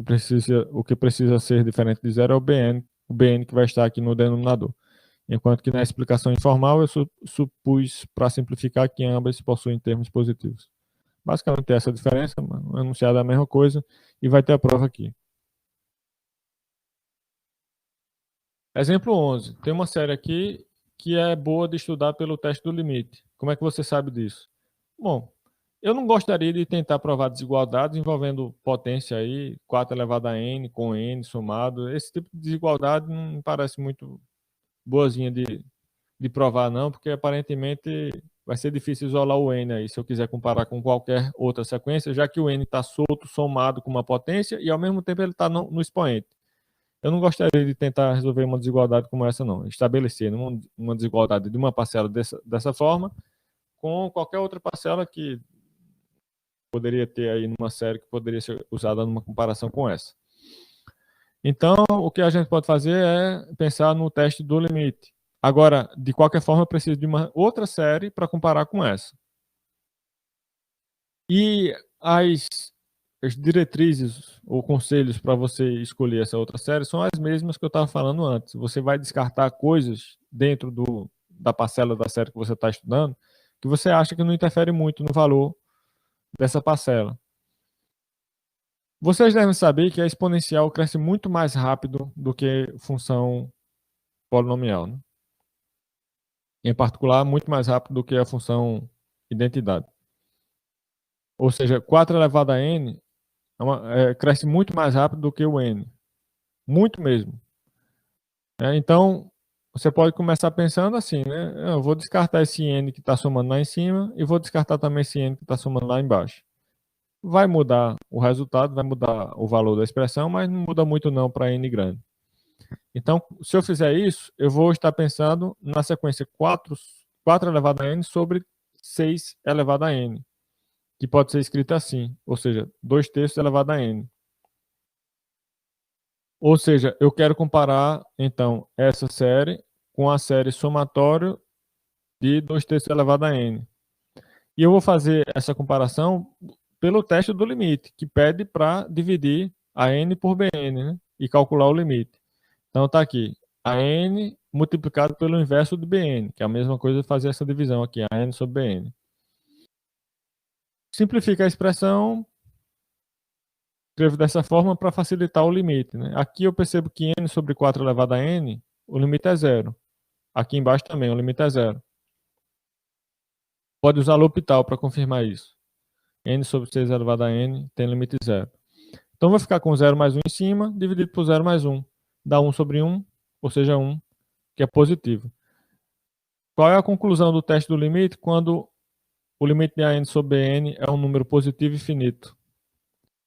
que precisa ser diferente de zero é o BN que vai estar aqui no denominador. Enquanto que na explicação informal eu supus, para simplificar, que ambas possuem termos positivos. Basicamente essa diferença, o enunciado é a mesma coisa e vai ter a prova aqui. Exemplo 11. Tem uma série aqui que é boa de estudar pelo teste do limite. Como é que você sabe disso? Bom, eu não gostaria de tentar provar desigualdades envolvendo potência aí, 4 elevado a n com n somado. Esse tipo de desigualdade não me parece muito boazinha de provar não, porque aparentemente vai ser difícil isolar o n aí, se eu quiser comparar com qualquer outra sequência, já que o n está solto, somado com uma potência, e ao mesmo tempo ele está no expoente. Eu não gostaria de tentar resolver uma desigualdade como essa, não. Estabelecer uma desigualdade de uma parcela dessa forma com qualquer outra parcela que poderia ter aí numa série que poderia ser usada numa comparação com essa. Então, o que a gente pode fazer é pensar no teste do limite. Agora, de qualquer forma, eu preciso de uma outra série para comparar com essa. E as diretrizes ou conselhos para você escolher essa outra série são as mesmas que eu estava falando antes. Você vai descartar coisas dentro da parcela da série que você está estudando que você acha que não interfere muito no valor dessa parcela. Vocês devem saber que a exponencial cresce muito mais rápido do que função polinomial, né? Em particular, muito mais rápido do que a função identidade. Ou seja, 4 elevado a n cresce muito mais rápido do que o n. Muito mesmo. Então, você pode começar pensando assim, né? Eu vou descartar esse n que está somando lá em cima e vou descartar também esse n que está somando lá embaixo. Vai mudar o resultado, vai mudar o valor da expressão, mas não muda muito não para n grande. Então, se eu fizer isso, eu vou estar pensando na sequência 4 elevado a n sobre 6 elevado a n, que pode ser escrita assim, ou seja, 2/3 elevado a n. Ou seja, eu quero comparar, então, essa série com a série somatório de 2/3 elevado a n. E eu vou fazer essa comparação pelo teste do limite, que pede para dividir a n por bn, né? E calcular o limite. Então está aqui, a n multiplicado pelo inverso de bn, que é a mesma coisa de fazer essa divisão aqui, a n sobre bn. Simplifica a expressão, escrevo dessa forma para facilitar o limite, né? Aqui eu percebo que n sobre 4 elevado a n, o limite é zero. Aqui embaixo também, o limite é zero. Pode usar L'Hopital para confirmar isso. N sobre 6 elevado a N tem limite zero. Então, vou ficar com 0 mais 1 em cima, dividido por 0 mais 1. Dá 1 sobre 1, ou seja, 1, que é positivo. Qual é a conclusão do teste do limite quando o limite de AN sobre N é um número positivo e finito?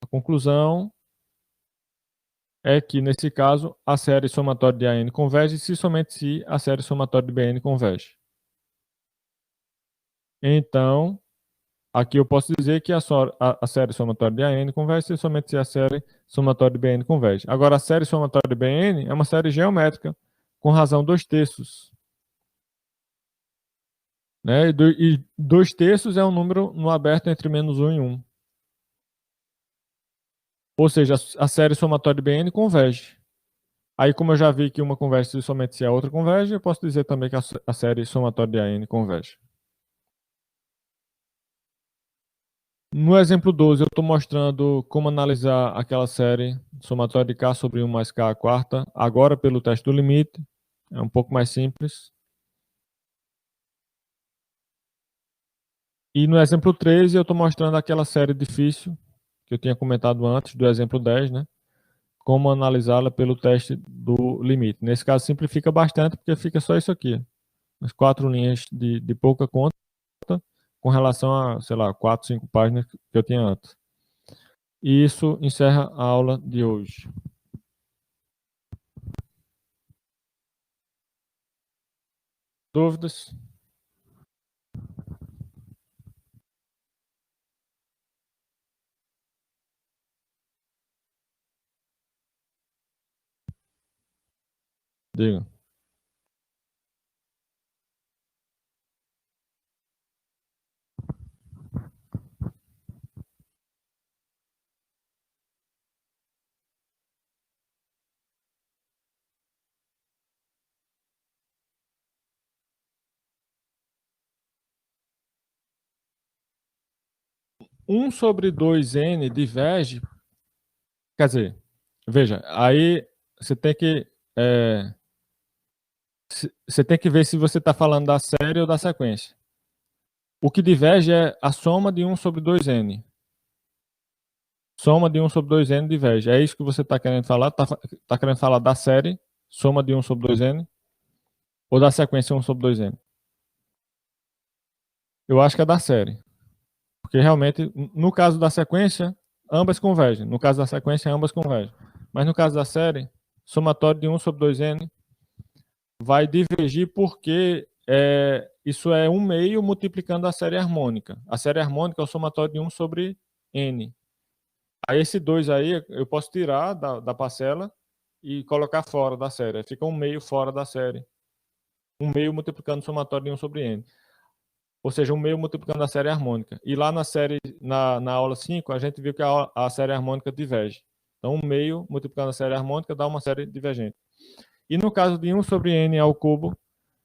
A conclusão é que, nesse caso, a série somatória de AN converge se somente se a série somatória de BN converge. Então, aqui eu posso dizer que a série somatória de AN converge se somente se a série somatória de BN converge. Agora, a série somatória de BN é uma série geométrica, com razão 2/3. Né? E 2/3 é um número no aberto entre -1 e 1. Ou seja, a série somatória de BN converge. Aí, como eu já vi que uma converge somente se a outra converge, eu posso dizer também que a série somatória de AN converge. No exemplo 12, eu estou mostrando como analisar aquela série somatória de K sobre 1 mais K à quarta, agora pelo teste do limite. É um pouco mais simples. E no exemplo 13, eu estou mostrando aquela série difícil, que eu tinha comentado antes, do exemplo 10, né? Como analisá-la pelo teste do limite. Nesse caso, simplifica bastante, porque fica só isso aqui. As 4 linhas de pouca conta, com relação a, sei lá, 4, 5 páginas que eu tinha antes. E isso encerra a aula de hoje. Dúvidas? Diga. Um sobre 2n diverge. Quer dizer, veja, aí você tem que. Você tem que ver se você está falando da série ou da sequência. O que diverge é a soma de 1 sobre 2n. Soma de 1 sobre 2n diverge. É isso que você está querendo falar? Tá querendo falar da série, soma de 1 sobre 2n? Ou da sequência 1 sobre 2n? Eu acho que é da série. Porque realmente, no caso da sequência, ambas convergem. No caso da sequência, ambas convergem. Mas no caso da série, somatório de 1 sobre 2n vai divergir porque isso é 1 meio multiplicando a série harmônica. A série harmônica é o somatório de 1 sobre n. Aí esse 2 aí eu posso tirar da parcela e colocar fora da série. Aí fica 1 meio fora da série. 1 meio multiplicando o somatório de 1 sobre n. Ou seja, 1 meio multiplicando a série harmônica. E lá na aula 5, a gente viu que a série harmônica diverge. Então, 1 meio multiplicando a série harmônica dá uma série divergente. E no caso de 1 sobre n ao cubo,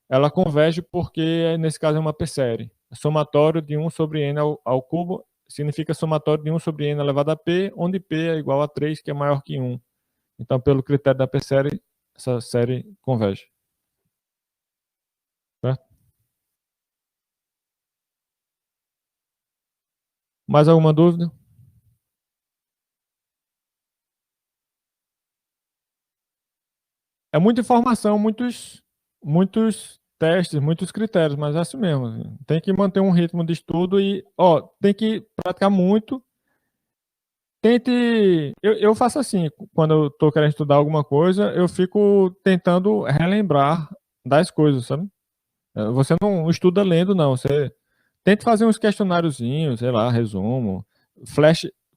ela converge porque, nesse caso, é uma p-série. Somatório de 1 sobre n ao cubo significa somatório de 1 sobre n elevado a p, onde p é igual a 3, que é maior que 1. Então, pelo critério da p-série, essa série converge. Certo? Mais alguma dúvida? É muita informação, muitos testes, muitos critérios, mas é assim mesmo. Tem que manter um ritmo de estudo e, tem que praticar muito. Tente. Eu faço assim, quando eu estou querendo estudar alguma coisa, eu fico tentando relembrar das coisas, sabe? Você não estuda lendo, não. Você tente fazer uns questionáriozinhos, sei lá, resumo.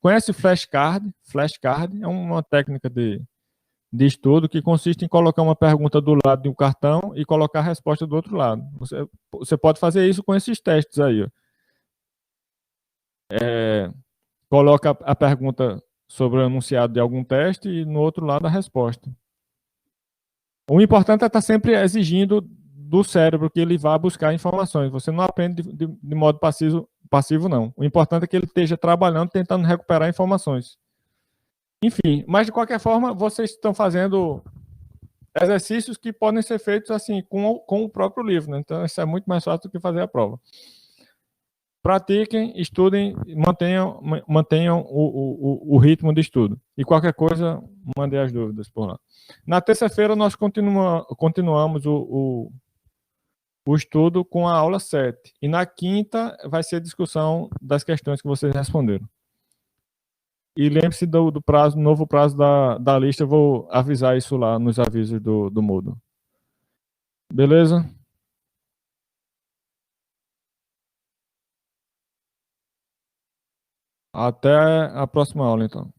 Conhece flashcard? Flashcard é uma técnica de estudo que consiste em colocar uma pergunta do lado de um cartão e colocar a resposta do outro lado. Você pode fazer isso com esses testes aí. Coloca a pergunta sobre o enunciado de algum teste e no outro lado a resposta. O importante é estar sempre exigindo do cérebro que ele vá buscar informações. Você não aprende de modo passivo, não. O importante é que ele esteja trabalhando, tentando recuperar informações. Enfim, mas de qualquer forma, vocês estão fazendo exercícios que podem ser feitos assim com o próprio livro, né? Então isso é muito mais fácil do que fazer a prova. Pratiquem, estudem, mantenham o ritmo de estudo. E qualquer coisa, mandem as dúvidas por lá. Na terça-feira, nós continuamos o estudo com a aula 7. E na quinta, vai ser a discussão das questões que vocês responderam. E lembre-se do prazo, novo prazo da lista, eu vou avisar isso lá nos avisos do Moodle. Beleza? Até a próxima aula, então.